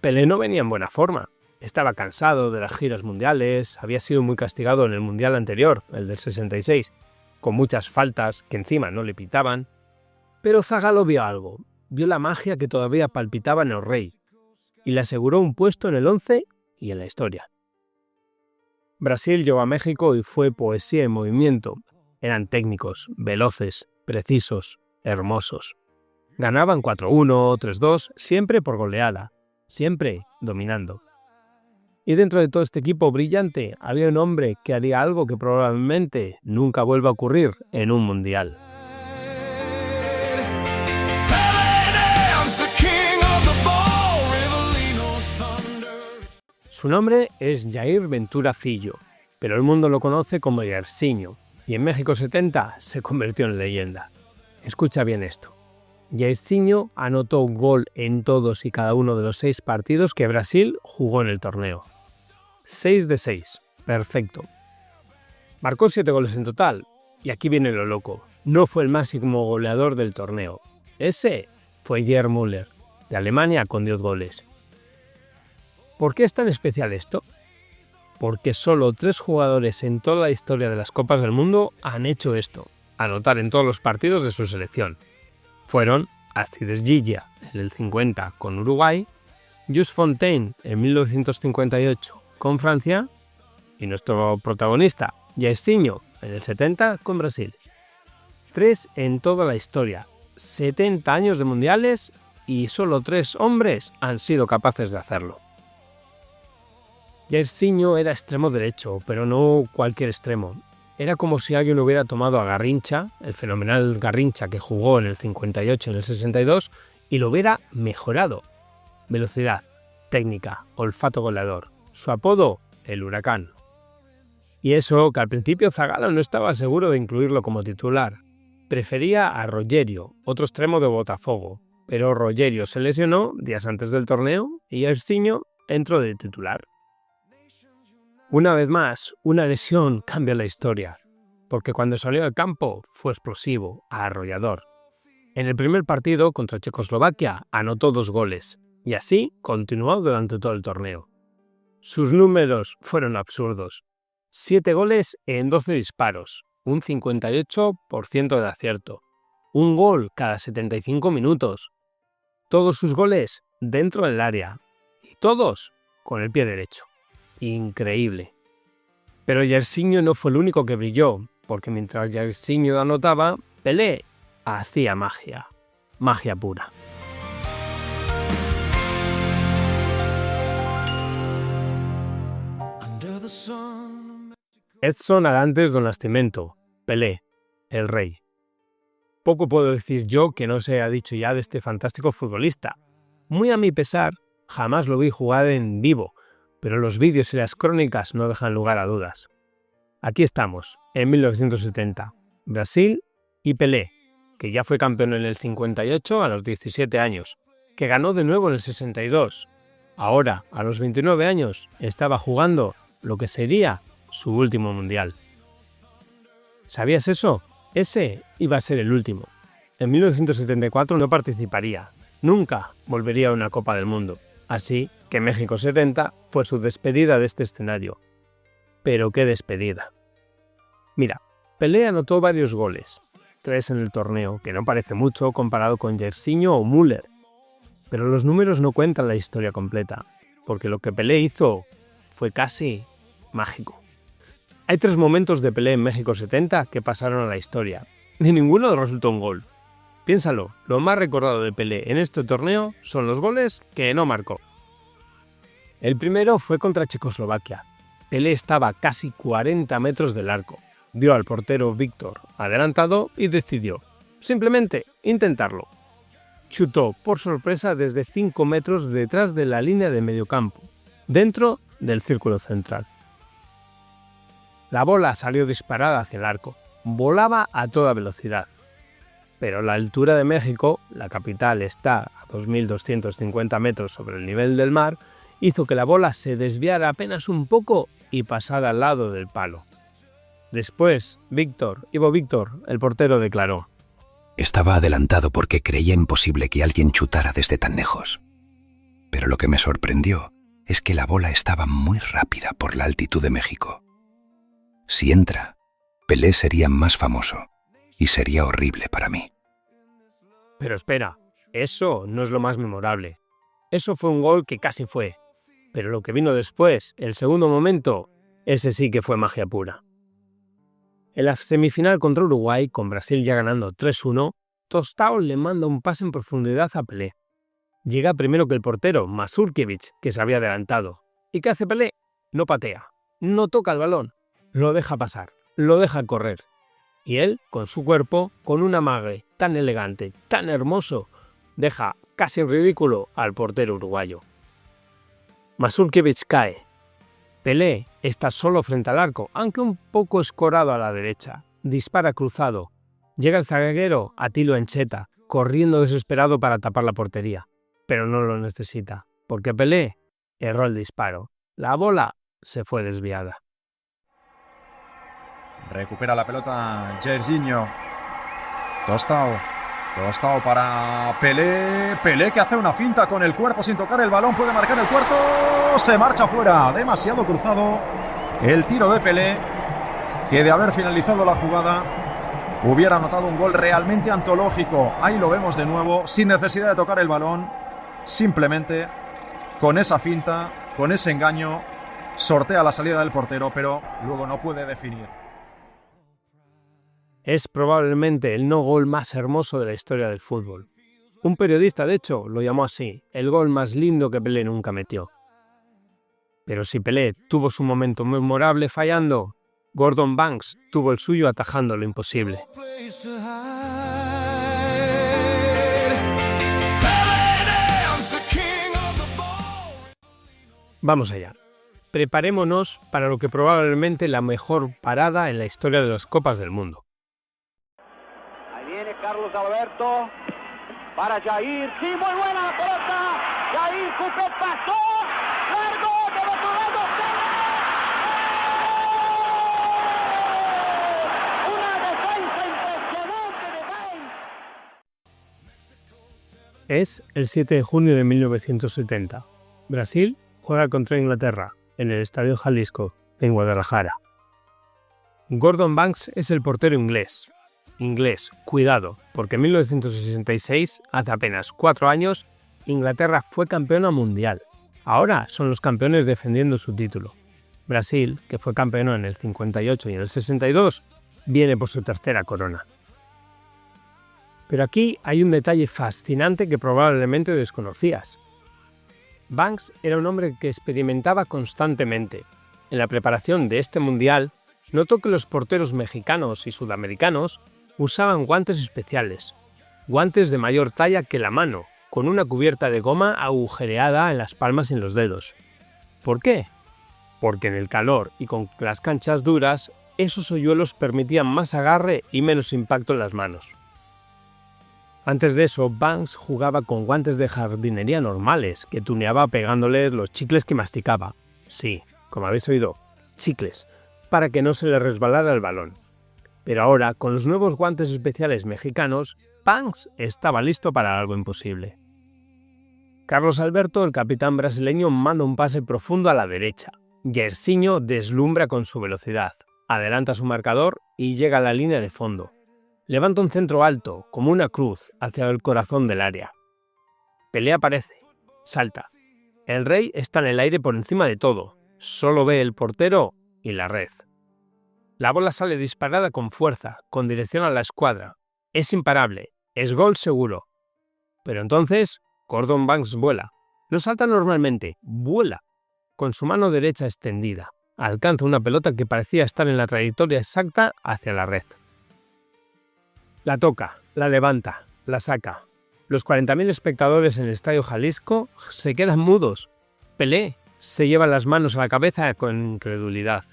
Pelé no venía en buena forma. Estaba cansado de las giras mundiales, había sido muy castigado en el mundial anterior, el del 66, con muchas faltas que encima no le pitaban. Pero Zagallo vio algo, vio la magia que todavía palpitaba en el Rey, y le aseguró un puesto en el 11 y en la historia. Brasil llegó a México y fue poesía en movimiento. Eran técnicos, veloces, precisos, hermosos. Ganaban 4-1, 3-2, siempre por goleada, siempre dominando. Y dentro de todo este equipo brillante había un hombre que haría algo que probablemente nunca vuelva a ocurrir en un mundial. Su nombre es Jair Ventura Filho, pero el mundo lo conoce como Jairzinho, y en México 70 se convirtió en leyenda. Escucha bien esto. Jairzinho anotó un gol en todos y cada uno de los 6 partidos que Brasil jugó en el torneo. 6 de 6, perfecto. Marcó 7 goles en total, y aquí viene lo loco. No fue el máximo goleador del torneo. Ese fue Gerd Müller, de Alemania, con 10 goles. ¿Por qué es tan especial esto? Porque solo 3 jugadores en toda la historia de las Copas del Mundo han hecho esto, anotar en todos los partidos de su selección. Fueron Alcides Gilla en el 50 con Uruguay, Just Fontaine en 1958 con Francia y nuestro protagonista, Jairzinho, en el 70 con Brasil. 3 en toda la historia, 70 años de mundiales y solo 3 hombres han sido capaces de hacerlo. Jairzinho era extremo derecho, pero no cualquier extremo. Era como si alguien hubiera tomado a Garrincha, el fenomenal Garrincha que jugó en el 58 y en el 62, y lo hubiera mejorado. Velocidad, técnica, olfato goleador. Su apodo, el Huracán. Y eso que al principio Zagallo no estaba seguro de incluirlo como titular. Prefería a Rogério, otro extremo de Botafogo, pero Rogério se lesionó días antes del torneo y Jairzinho entró de titular. Una vez más, una lesión cambia la historia, porque cuando salió al campo fue explosivo, arrollador. En el primer partido contra Checoslovaquia anotó 2 goles, y así continuó durante todo el torneo. Sus números fueron absurdos. 7 goles en 12 disparos, un 58% de acierto, un gol cada 75 minutos. Todos sus goles dentro del área, y todos con el pie derecho. Increíble. Pero Jairzinho no fue el único que brilló, porque mientras Jairzinho anotaba, Pelé hacía magia. Magia pura. Edson Arantes do Nascimento, Pelé, el rey. Poco puedo decir yo que no se ha dicho ya de este fantástico futbolista. Muy a mi pesar, jamás lo vi jugar en vivo, pero los vídeos y las crónicas no dejan lugar a dudas. Aquí estamos, en 1970, Brasil y Pelé, que ya fue campeón en el 58 a los 17 años, que ganó de nuevo en el 62. Ahora, a los 29 años, estaba jugando lo que sería su último mundial. ¿Sabías eso? Ese iba a ser el último. En 1974 no participaría. Nunca volvería a una Copa del Mundo. Así que México 70 fue su despedida de este escenario. Pero qué despedida. Mira, Pelé anotó varios goles. 3 en el torneo, que no parece mucho comparado con Jairzinho o Müller. Pero los números no cuentan la historia completa, porque lo que Pelé hizo fue casi mágico. Hay 3 momentos de Pelé en México 70 que pasaron a la historia, y ninguno resultó un gol. Piénsalo, lo más recordado de Pelé en este torneo son los goles que no marcó. El primero fue contra Checoslovaquia. Pelé estaba a casi 40 metros del arco. Vio al portero Víctor adelantado y decidió, simplemente, intentarlo. Chutó por sorpresa desde 5 metros detrás de la línea de mediocampo, dentro del círculo central. La bola salió disparada hacia el arco, volaba a toda velocidad. Pero la altura de México, la capital está a 2.250 metros sobre el nivel del mar, hizo que la bola se desviara apenas un poco y pasara al lado del palo. Después, Ivo Víctor, el portero, declaró: Estaba adelantado porque creía imposible que alguien chutara desde tan lejos. Pero lo que me sorprendió es que la bola estaba muy rápida por la altitud de México. Si entra, Pelé sería más famoso y sería horrible para mí. Pero espera, eso no es lo más memorable. Eso fue un gol que casi fue. Pero lo que vino después, el segundo momento, ese sí que fue magia pura. En la semifinal contra Uruguay, con Brasil ya ganando 3-1, Tostão le manda un pase en profundidad a Pelé. Llega primero que el portero, Mazurkiewicz, que se había adelantado. ¿Y qué hace Pelé? No patea, no toca el balón, lo deja pasar, lo deja correr. Y él, con su cuerpo, con un amague tan elegante, tan hermoso, deja casi en ridículo al portero uruguayo. Mazurkiewicz cae. Pelé está solo frente al arco, aunque un poco escorado a la derecha. Dispara cruzado. Llega el zaguero Atilo Encheta, corriendo desesperado para tapar la portería. Pero no lo necesita, porque Pelé erró el disparo. La bola se fue desviada. Recupera la pelota Jairzinho. Tostão para Pelé. Pelé que hace una finta con el cuerpo sin tocar el balón. Puede marcar el cuarto. Se marcha fuera. Demasiado cruzado el tiro de Pelé, que de haber finalizado la jugada hubiera anotado un gol realmente antológico. Ahí lo vemos de nuevo, sin necesidad de tocar el balón. Simplemente con esa finta, con ese engaño, sortea la salida del portero, pero luego no puede definir. Es probablemente el no gol más hermoso de la historia del fútbol. Un periodista, de hecho, lo llamó así, el gol más lindo que Pelé nunca metió. Pero si Pelé tuvo su momento memorable fallando, Gordon Banks tuvo el suyo atajando lo imposible. Vamos allá. Preparémonos para lo que probablemente la mejor parada en la historia de las Copas del Mundo. Ahí viene Carlos Alberto para Jair. Sí, muy buena la pelota. Jair Coupé pasó. Largo del otro lado. Una defensa impresionante de Banks. Es el 7 de junio de 1970. Brasil juega contra Inglaterra en el Estadio Jalisco, en Guadalajara. Gordon Banks es el portero inglés. Inglés, cuidado, porque en 1966, hace apenas 4 años, Inglaterra fue campeona mundial. Ahora son los campeones defendiendo su título. Brasil, que fue campeón en el 58 y en el 62, viene por su tercera corona. Pero aquí hay un detalle fascinante que probablemente desconocías. Banks era un hombre que experimentaba constantemente. En la preparación de este mundial, notó que los porteros mexicanos y sudamericanos usaban guantes especiales, guantes de mayor talla que la mano, con una cubierta de goma agujereada en las palmas y en los dedos. ¿Por qué? Porque en el calor y con las canchas duras, esos hoyuelos permitían más agarre y menos impacto en las manos. Antes de eso, Banks jugaba con guantes de jardinería normales, que tuneaba pegándoles los chicles que masticaba. Sí, como habéis oído, chicles, para que no se le resbalara el balón. Pero ahora, con los nuevos guantes especiales mexicanos, Banks estaba listo para algo imposible. Carlos Alberto, el capitán brasileño, manda un pase profundo a la derecha. Jairzinho deslumbra con su velocidad, adelanta su marcador y llega a la línea de fondo. Levanta un centro alto, como una cruz, hacia el corazón del área. Pelé aparece, salta. El rey está en el aire por encima de todo, solo ve el portero y la red. La bola sale disparada con fuerza, con dirección a la escuadra. Es imparable, es gol seguro. Pero entonces, Gordon Banks vuela. No salta normalmente, vuela. Con su mano derecha extendida, alcanza una pelota que parecía estar en la trayectoria exacta hacia la red. La toca, la levanta, la saca. Los 40.000 espectadores en el Estadio Jalisco se quedan mudos. Pelé se lleva las manos a la cabeza con incredulidad.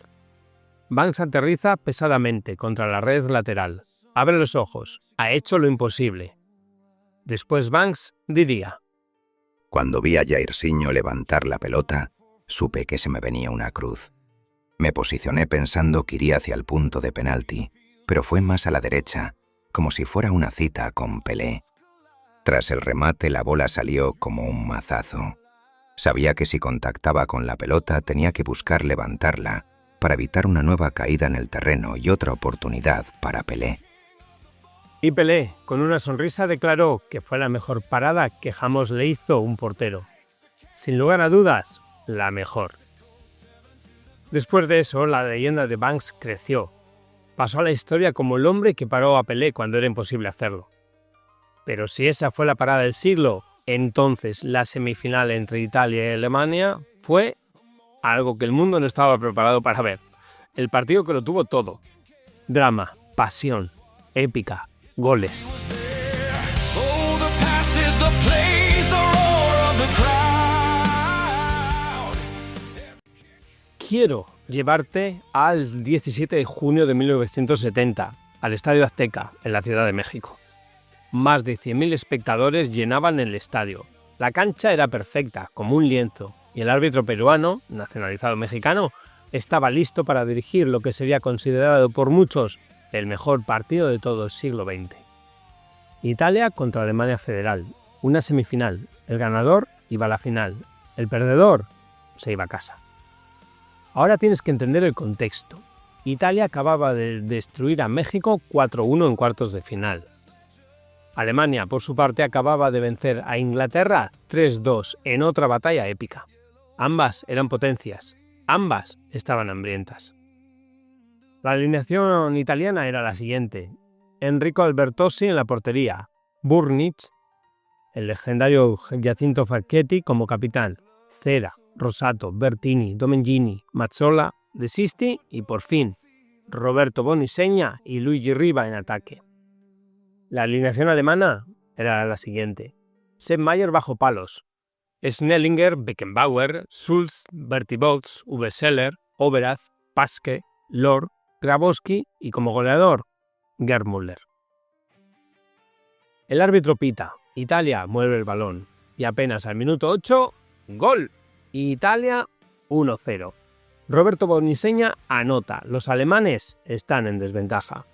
Banks aterriza pesadamente contra la red lateral. Abre los ojos. Ha hecho lo imposible. Después Banks diría: Cuando vi a Jairzinho levantar la pelota, supe que se me venía una cruz. Me posicioné pensando que iría hacia el punto de penalti, pero fue más a la derecha, como si fuera una cita con Pelé. Tras el remate, la bola salió como un mazazo. Sabía que si contactaba con la pelota tenía que buscar levantarla para evitar una nueva caída en el terreno y otra oportunidad para Pelé. Y Pelé, con una sonrisa, declaró que fue la mejor parada que jamás le hizo un portero. Sin lugar a dudas, la mejor. Después de eso, la leyenda de Banks creció. Pasó a la historia como el hombre que paró a Pelé cuando era imposible hacerlo. Pero si esa fue la parada del siglo, entonces la semifinal entre Italia y Alemania fue algo que el mundo no estaba preparado para ver. El partido que lo tuvo todo. Drama, pasión, épica, goles. Quiero llevarte al 17 de junio de 1970, al Estadio Azteca, en la Ciudad de México. Más de 100.000 espectadores llenaban el estadio. La cancha era perfecta, como un lienzo, y el árbitro peruano, nacionalizado mexicano, estaba listo para dirigir lo que sería considerado por muchos el mejor partido de todo el siglo XX. Italia contra Alemania Federal, una semifinal. El ganador iba a la final, el perdedor se iba a casa. Ahora tienes que entender el contexto. Italia acababa de destruir a México 4-1 en cuartos de final. Alemania, por su parte, acababa de vencer a Inglaterra 3-2 en otra batalla épica. Ambas eran potencias, ambas estaban hambrientas. La alineación italiana era la siguiente: Enrico Albertosi en la portería, Burnich, el legendario Giacinto Facchetti como capitán, Cera, Rosato, Bertini, Domengini, Mazzola, De Sisti y, por fin, Roberto Bonisegna y Luigi Riva en ataque. La alineación alemana era la siguiente: Sepp Maier bajo palos, Schnellinger, Beckenbauer, Schulz, Berti Vogts, Uwe Seeler, Overath, Paske, Lord, Grabowski y como goleador, Gerd Müller. El árbitro pita, Italia mueve el balón y apenas al minuto 8, ¡gol! Italia 1-0. Roberto Bonisegna anota, los alemanes están en desventaja.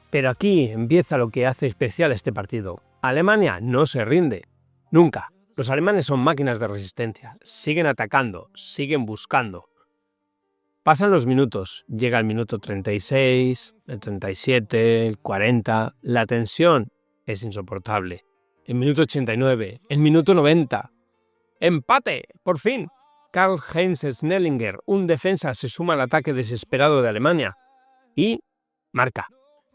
Pero aquí empieza lo que hace especial este partido. Alemania no se rinde, nunca. Los alemanes son máquinas de resistencia, siguen atacando, siguen buscando. Pasan los minutos, llega el minuto 36, el 37, el 40, la tensión es insoportable. en minuto 89, en minuto 90. ¡Empate! ¡Por fin! Karl-Heinz Snellinger, un defensa, se suma al ataque desesperado de Alemania y marca.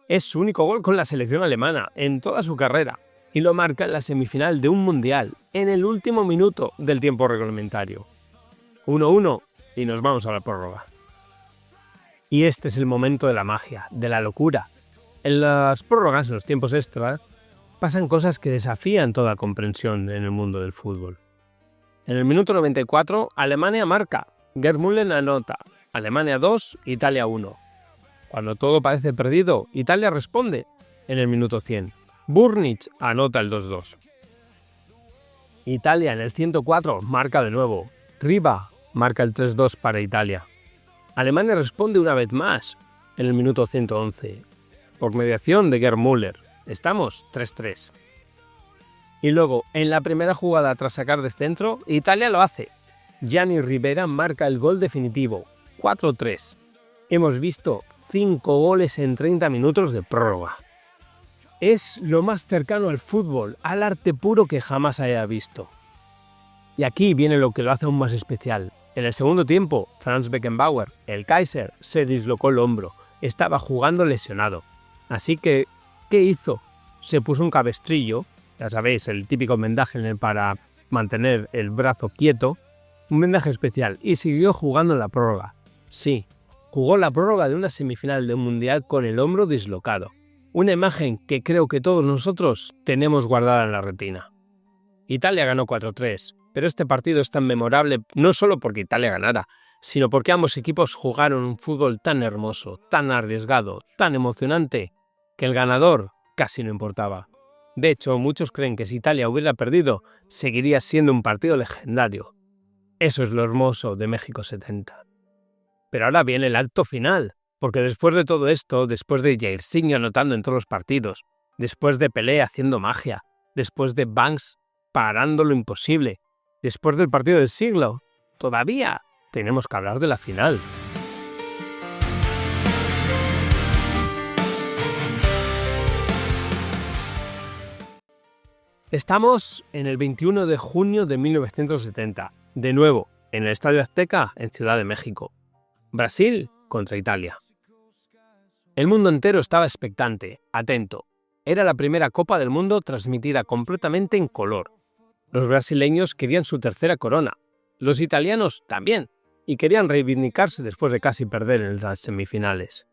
Es su único gol con la selección alemana en toda su carrera y lo marca en la semifinal de un mundial en el último minuto del tiempo reglamentario. 1-1 y nos vamos a la prórroga. Y este es el momento de la magia, de la locura. En las prórrogas, en los tiempos extra, pasan cosas que desafían toda comprensión en el mundo del fútbol. En el minuto 94, Alemania marca, Gerd Müller anota, Alemania 2, Italia 1. Cuando todo parece perdido, Italia responde en el minuto 100. Burnic anota el 2-2. Italia en el 104 marca de nuevo. Riva marca el 3-2 para Italia. Alemania responde una vez más en el minuto 111. Por mediación de Gerd Müller. Estamos 3-3. Y luego, en la primera jugada tras sacar de centro, Italia lo hace. Gianni Rivera marca el gol definitivo. 4-3. Hemos visto 5 goles en 30 minutos de prórroga. Es lo más cercano al fútbol, al arte puro que jamás haya visto. Y aquí viene lo que lo hace aún más especial. En el segundo tiempo, Franz Beckenbauer, el Kaiser, se dislocó el hombro. Estaba jugando lesionado. Así que, ¿qué hizo? Se puso un cabestrillo, ya sabéis, el típico vendaje para mantener el brazo quieto, un vendaje especial, y siguió jugando en la prórroga. Sí, jugó la prórroga de una semifinal de un mundial con el hombro dislocado. Una imagen que creo que todos nosotros tenemos guardada en la retina. Italia ganó 4-3, pero este partido es tan memorable no solo porque Italia ganara, sino porque ambos equipos jugaron un fútbol tan hermoso, tan arriesgado, tan emocionante, que el ganador casi no importaba. De hecho, muchos creen que si Italia hubiera perdido, seguiría siendo un partido legendario. Eso es lo hermoso de México 70. Pero ahora viene el acto final, porque después de todo esto, después de Jairzinho anotando en todos los partidos, después de Pelé haciendo magia, después de Banks parando lo imposible, después del partido del siglo, todavía tenemos que hablar de la final. Estamos en el 21 de junio de 1970, de nuevo, en el Estadio Azteca, en Ciudad de México. Brasil contra Italia. El mundo entero estaba expectante, atento. Era la primera Copa del Mundo transmitida completamente en color. Los brasileños querían su tercera corona. Los italianos también, y querían reivindicarse después de casi perder en las semifinales.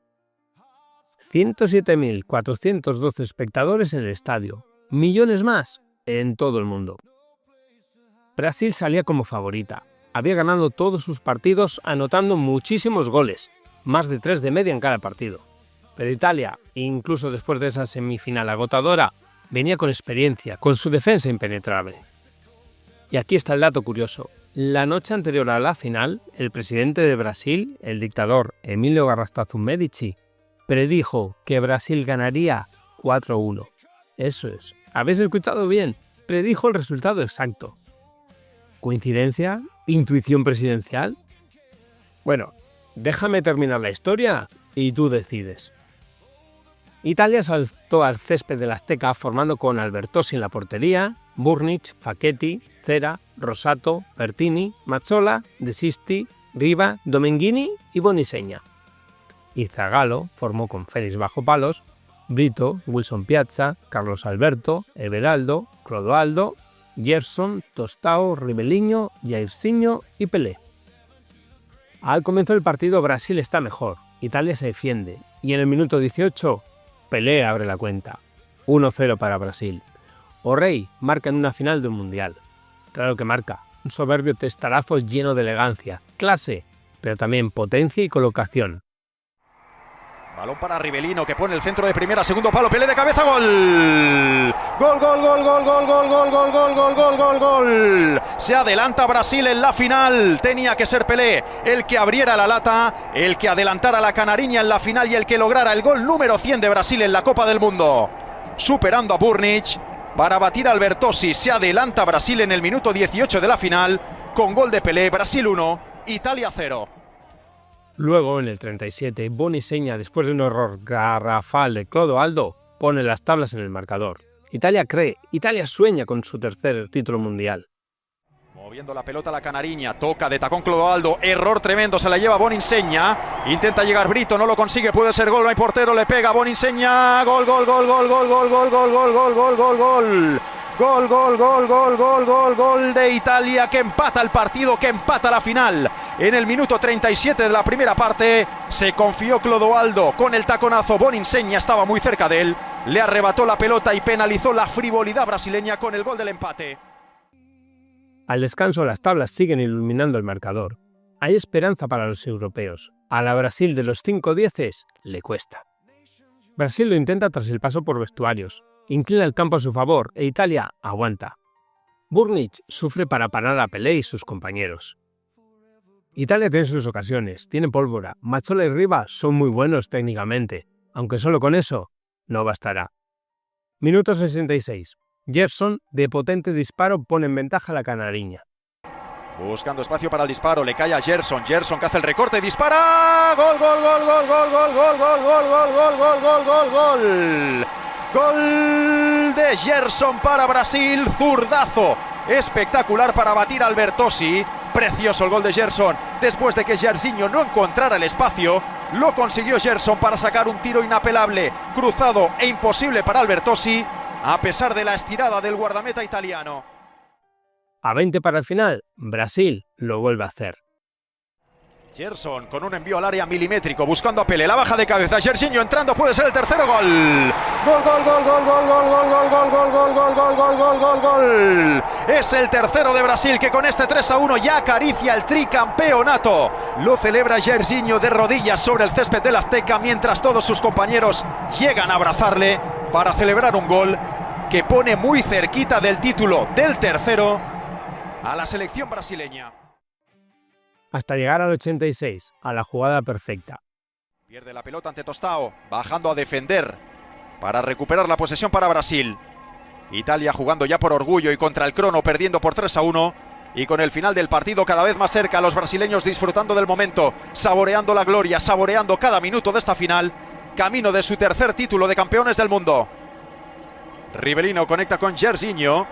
107.412 espectadores en el estadio, millones más en todo el mundo. Brasil salía como favorita. Había ganado todos sus partidos anotando muchísimos goles, más de 3 de media en cada partido. Pero Italia, incluso después de esa semifinal agotadora, venía con experiencia, con su defensa impenetrable. Y aquí está el dato curioso. La noche anterior a la final, el presidente de Brasil, el dictador Emilio Garrastazu Medici, predijo que Brasil ganaría 4-1. Eso es. ¿Habéis escuchado bien? Predijo el resultado exacto. ¿Coincidencia? ¿Intuición presidencial? Bueno, déjame terminar la historia y tú decides. Italia saltó al césped del Azteca formando con Albertosi en la portería, Burnic, Facchetti, Cera, Rosato, Bertini, Mazzola, De Sisti, Riva, Domenghini y Bonisegna. Y Zagallo formó con Félix bajo palos, Brito, Wilson Piazza, Carlos Alberto, Everaldo, Clodoaldo, Gerson, Tostao, Ribeliño, Jairzinho y Pelé. Al comienzo del partido Brasil está mejor, Italia se defiende y en el minuto 18 Pelé abre la cuenta. 1-0 para Brasil. O'Reilly marca en una final de un mundial. Claro que marca, un soberbio testarazo lleno de elegancia, clase, pero también potencia y colocación. Balón para Ribelino que pone el centro de primera, segundo palo, Pelé de cabeza, gol. Gol, gol, gol, gol, gol, gol, gol, gol, gol, gol, gol, gol, gol. Se adelanta Brasil en la final. Tenía que ser Pelé el que abriera la lata, el que adelantara a la canariña en la final y el que lograra el gol número 100 de Brasil en la Copa del Mundo. Superando a Burnic para batir a Albertosi. Se adelanta Brasil en el minuto 18 de la final con gol de Pelé. Brasil 1, Italia 0. Luego, en el 37, Bonisegna, después de un error garrafal de Clodoaldo, pone las tablas en el marcador. Italia cree, Italia sueña con su tercer título mundial. Moviendo la pelota la canariña, toca de tacón Clodoaldo, error tremendo, se la lleva Boninsegna, intenta llegar Brito, no lo consigue, puede ser gol, no hay portero, le pega Boninsegna, gol, gol, gol, gol, gol, gol, gol, gol, gol, gol, gol, gol, gol. Gol, gol, gol, gol, gol, gol, gol de Italia que empata el partido, que empata la final. En el minuto 37 de la primera parte se confió Clodoaldo con el taconazo. Boninsegna estaba muy cerca de él, le arrebató la pelota y penalizó la frivolidad brasileña con el gol del empate. Al descanso las tablas siguen iluminando el marcador. Hay esperanza para los europeos. A la Brasil de los 5 dieces le cuesta. Brasil lo intenta tras el paso por vestuarios. Inclina el campo a su favor e Italia aguanta. Burnic sufre para parar a Pelé y sus compañeros. Italia tiene sus ocasiones, tiene pólvora. Mazzola y Riva son muy buenos técnicamente, aunque solo con eso no bastará. Minuto 66. Gerson, de potente disparo, pone en ventaja a la canariña. Buscando espacio para el disparo, le cae a Gerson. Gerson que hace el recorte, dispara. Gol, gol, gol, gol, gol, gol, gol, gol, gol, gol, gol, gol, gol, gol, gol. Gol de Gerson para Brasil, zurdazo espectacular para batir a Albertosi. Precioso el gol de Gerson. Después de que Jairzinho no encontrara el espacio, lo consiguió Gerson para sacar un tiro inapelable, cruzado e imposible para Albertosi, a pesar de la estirada del guardameta italiano. A 20 para el final, Brasil lo vuelve a hacer. Gerson con un envío al área milimétrico, buscando a Pelé, la baja de cabeza, Jairzinho entrando, puede ser el tercero gol. Gol, gol, gol, gol, gol, gol, gol, gol, gol, gol, gol, gol, gol, gol, gol, gol, gol. Es el tercero de Brasil que con este 3-1 ya acaricia el tricampeonato. Lo celebra Jairzinho de rodillas sobre el césped del Azteca mientras todos sus compañeros llegan a abrazarle para celebrar un gol que pone muy cerquita del título del tercero a la selección brasileña. Hasta llegar al 86, a la jugada perfecta. Pierde la pelota ante Tostao, bajando a defender para recuperar la posesión para Brasil. Italia jugando ya por orgullo y contra el crono, perdiendo por 3-1. Y con el final del partido cada vez más cerca, los brasileños disfrutando del momento, saboreando la gloria, saboreando cada minuto de esta final, camino de su tercer título de campeones del mundo. Rivellino conecta con Jairzinho.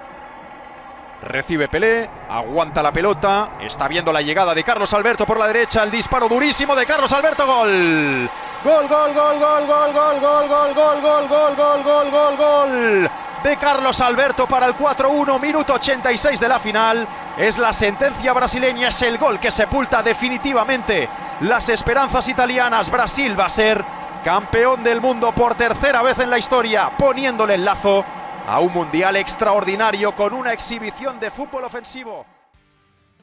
Recibe Pelé, aguanta la pelota, está viendo la llegada de Carlos Alberto por la derecha, el disparo durísimo de Carlos Alberto, gol. Gol, gol, gol, gol, gol, gol, gol, gol, gol, gol, gol, gol, gol, gol, gol de Carlos Alberto para el 4-1, minuto 86 de la final. Es la sentencia brasileña, es el gol que sepulta definitivamente las esperanzas italianas. Brasil va a ser campeón del mundo por tercera vez en la historia, poniéndole el lazo a un mundial extraordinario con una exhibición de fútbol ofensivo.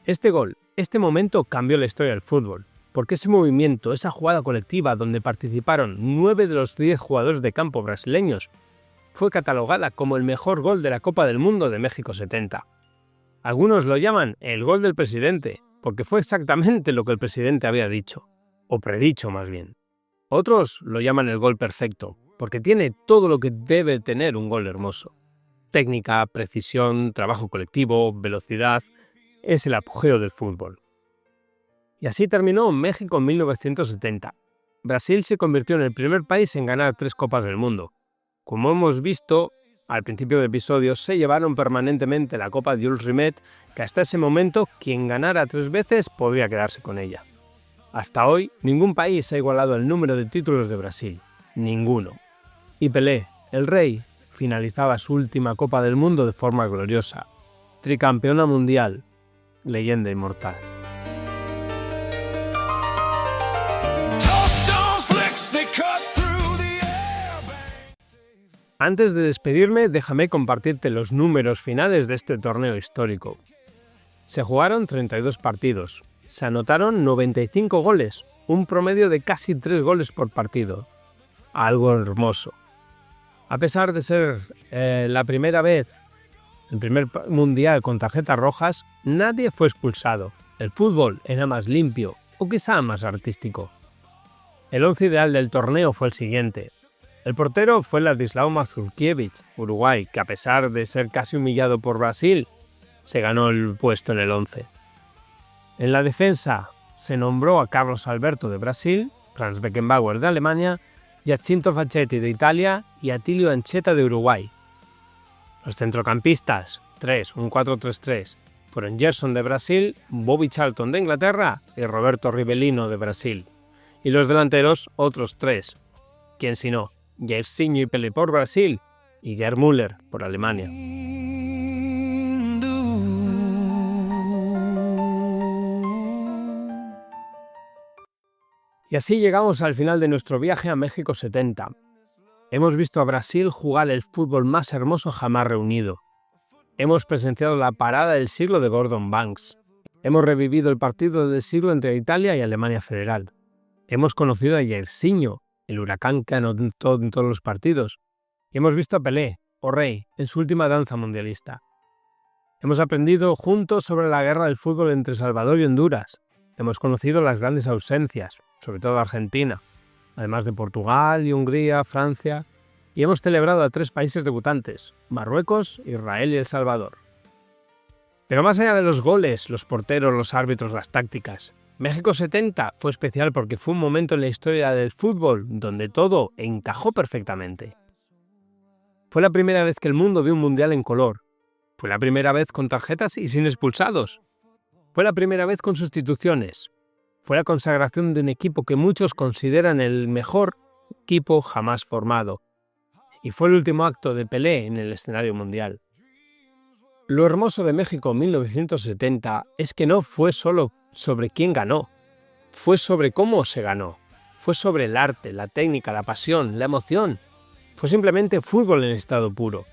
Este gol, este momento cambió la historia del fútbol, porque ese movimiento, esa jugada colectiva donde participaron 9 de los 10 jugadores de campo brasileños, fue catalogada como el mejor gol de la Copa del Mundo de México 70. Algunos lo llaman el gol del presidente, porque fue exactamente lo que el presidente había dicho, o predicho más bien. Otros lo llaman el gol perfecto, porque tiene todo lo que debe tener un gol hermoso. Técnica, precisión, trabajo colectivo, velocidad, es el apogeo del fútbol. Y así terminó México en 1970. Brasil se convirtió en el primer país en ganar 3 Copas del Mundo. Como hemos visto al principio del episodio, se llevaron permanentemente la Copa de Jules Rimet, que hasta ese momento quien ganara 3 veces podría quedarse con ella. Hasta hoy, ningún país ha igualado el número de títulos de Brasil. Ninguno. Y Pelé, el rey, finalizaba su última Copa del Mundo de forma gloriosa. Tricampeona mundial, leyenda inmortal. Antes de despedirme, déjame compartirte los números finales de este torneo histórico. Se jugaron 32 partidos, se anotaron 95 goles, un promedio de casi 3 goles por partido. Algo hermoso. A pesar de ser la primera vez, el primer mundial con tarjetas rojas, nadie fue expulsado. El fútbol era más limpio, o quizá más artístico. El 11 ideal del torneo fue el siguiente. El portero fue Ladislao Mazurkiewicz, Uruguay, que a pesar de ser casi humillado por Brasil, se ganó el puesto en el 11. En la defensa se nombró a Carlos Alberto de Brasil, Franz Beckenbauer de Alemania, Giacinto Facchetti de Italia y Attilio Ancheta de Uruguay. Los centrocampistas, 3, un 4-3-3, fueron Gerson de Brasil, Bobby Charlton de Inglaterra y Roberto Rivellino de Brasil. Y los delanteros, otros 3. ¿Quién si no? Jairzinho y Pelé por Brasil y Gerd Müller por Alemania. Y así llegamos al final de nuestro viaje a México 70. Hemos visto a Brasil jugar el fútbol más hermoso jamás reunido. Hemos presenciado la parada del siglo de Gordon Banks. Hemos revivido el partido del siglo entre Italia y Alemania Federal. Hemos conocido a Jairzinho, el huracán que anotó en todos los partidos. Y hemos visto a Pelé, o Rey, en su última danza mundialista. Hemos aprendido juntos sobre la guerra del fútbol entre Salvador y Honduras. Hemos conocido las grandes ausencias, sobre todo Argentina, además de Portugal y Hungría, Francia, y hemos celebrado a 3 países debutantes, Marruecos, Israel y El Salvador. Pero más allá de los goles, los porteros, los árbitros, las tácticas, México 70 fue especial porque fue un momento en la historia del fútbol donde todo encajó perfectamente. Fue la primera vez que el mundo vio un mundial en color. Fue la primera vez con tarjetas y sin expulsados. Fue la primera vez con sustituciones. Fue la consagración de un equipo que muchos consideran el mejor equipo jamás formado. Y fue el último acto de Pelé en el escenario mundial. Lo hermoso de México 1970 es que no fue solo sobre quién ganó, fue sobre cómo se ganó. Fue sobre el arte, la técnica, la pasión, la emoción. Fue simplemente fútbol en estado puro.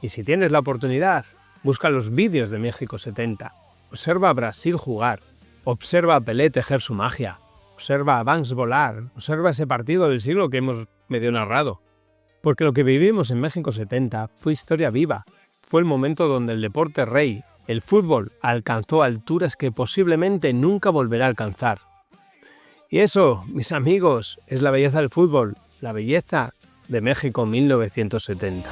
Y si tienes la oportunidad, busca los vídeos de México 70. Observa a Brasil jugar. Observa a Pelé tejer su magia. Observa a Banks volar. Observa ese partido del siglo que hemos medio narrado. Porque lo que vivimos en México 70 fue historia viva. Fue el momento donde el deporte rey, el fútbol, alcanzó alturas que posiblemente nunca volverá a alcanzar. Y eso, mis amigos, es la belleza del fútbol, la belleza de México 1970.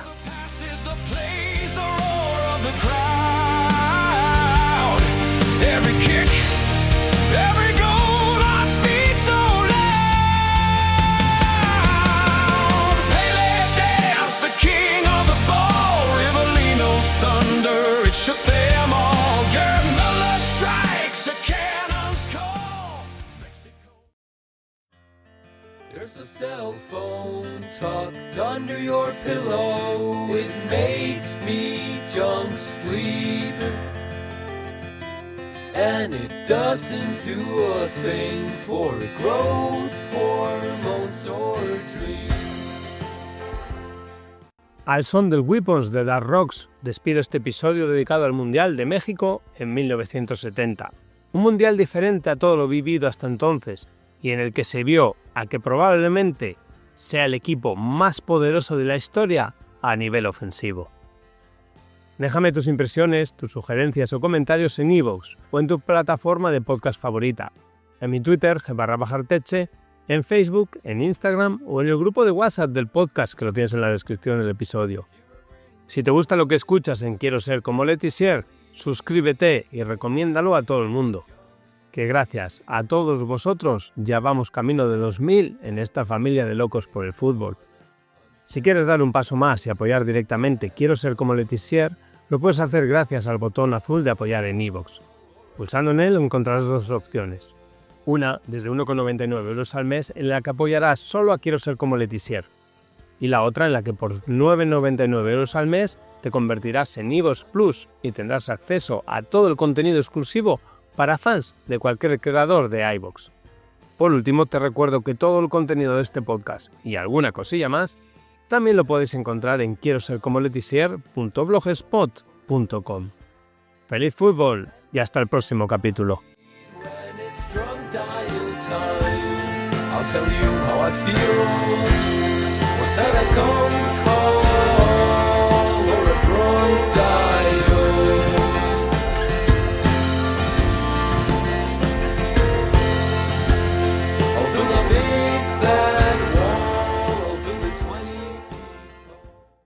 There's a cell phone tucked under your pillow. It makes me jump sleeping, and it doesn't do a thing for growth hormones or dreams. Al son del Weapons de Dark Rocks, despido este episodio dedicado al Mundial de México en 1970. Un mundial diferente a todo lo vivido hasta entonces, y en el que se vio a que probablemente sea el equipo más poderoso de la historia a nivel ofensivo. Déjame tus impresiones, tus sugerencias o comentarios en iVoox o en tu plataforma de podcast favorita, en mi Twitter, @Arteche, en Facebook, en Instagram o en el grupo de WhatsApp del podcast que lo tienes en la descripción del episodio. Si te gusta lo que escuchas en Quiero Ser Como Letizia, suscríbete y recomiéndalo a todo el mundo. Que gracias a todos vosotros ya vamos camino de los 1000 en esta familia de locos por el fútbol. Si quieres dar un paso más y apoyar directamente Quiero Ser Como Letizia, lo puedes hacer gracias al botón azul de apoyar en iVoox. Pulsando en él encontrarás 2 opciones. Una, desde 1,99 € al mes, en la que apoyarás solo a Quiero Ser Como Letizia. Y la otra en la que por 9,99 € al mes te convertirás en iVoox Plus y tendrás acceso a todo el contenido exclusivo para fans de cualquier creador de iVoox. Por último, te recuerdo que todo el contenido de este podcast y alguna cosilla más también lo podéis encontrar en quierosercomoletizia.blogspot.com. ¡Feliz fútbol! Y hasta el próximo capítulo. I'll tell you how I feel. Was that I go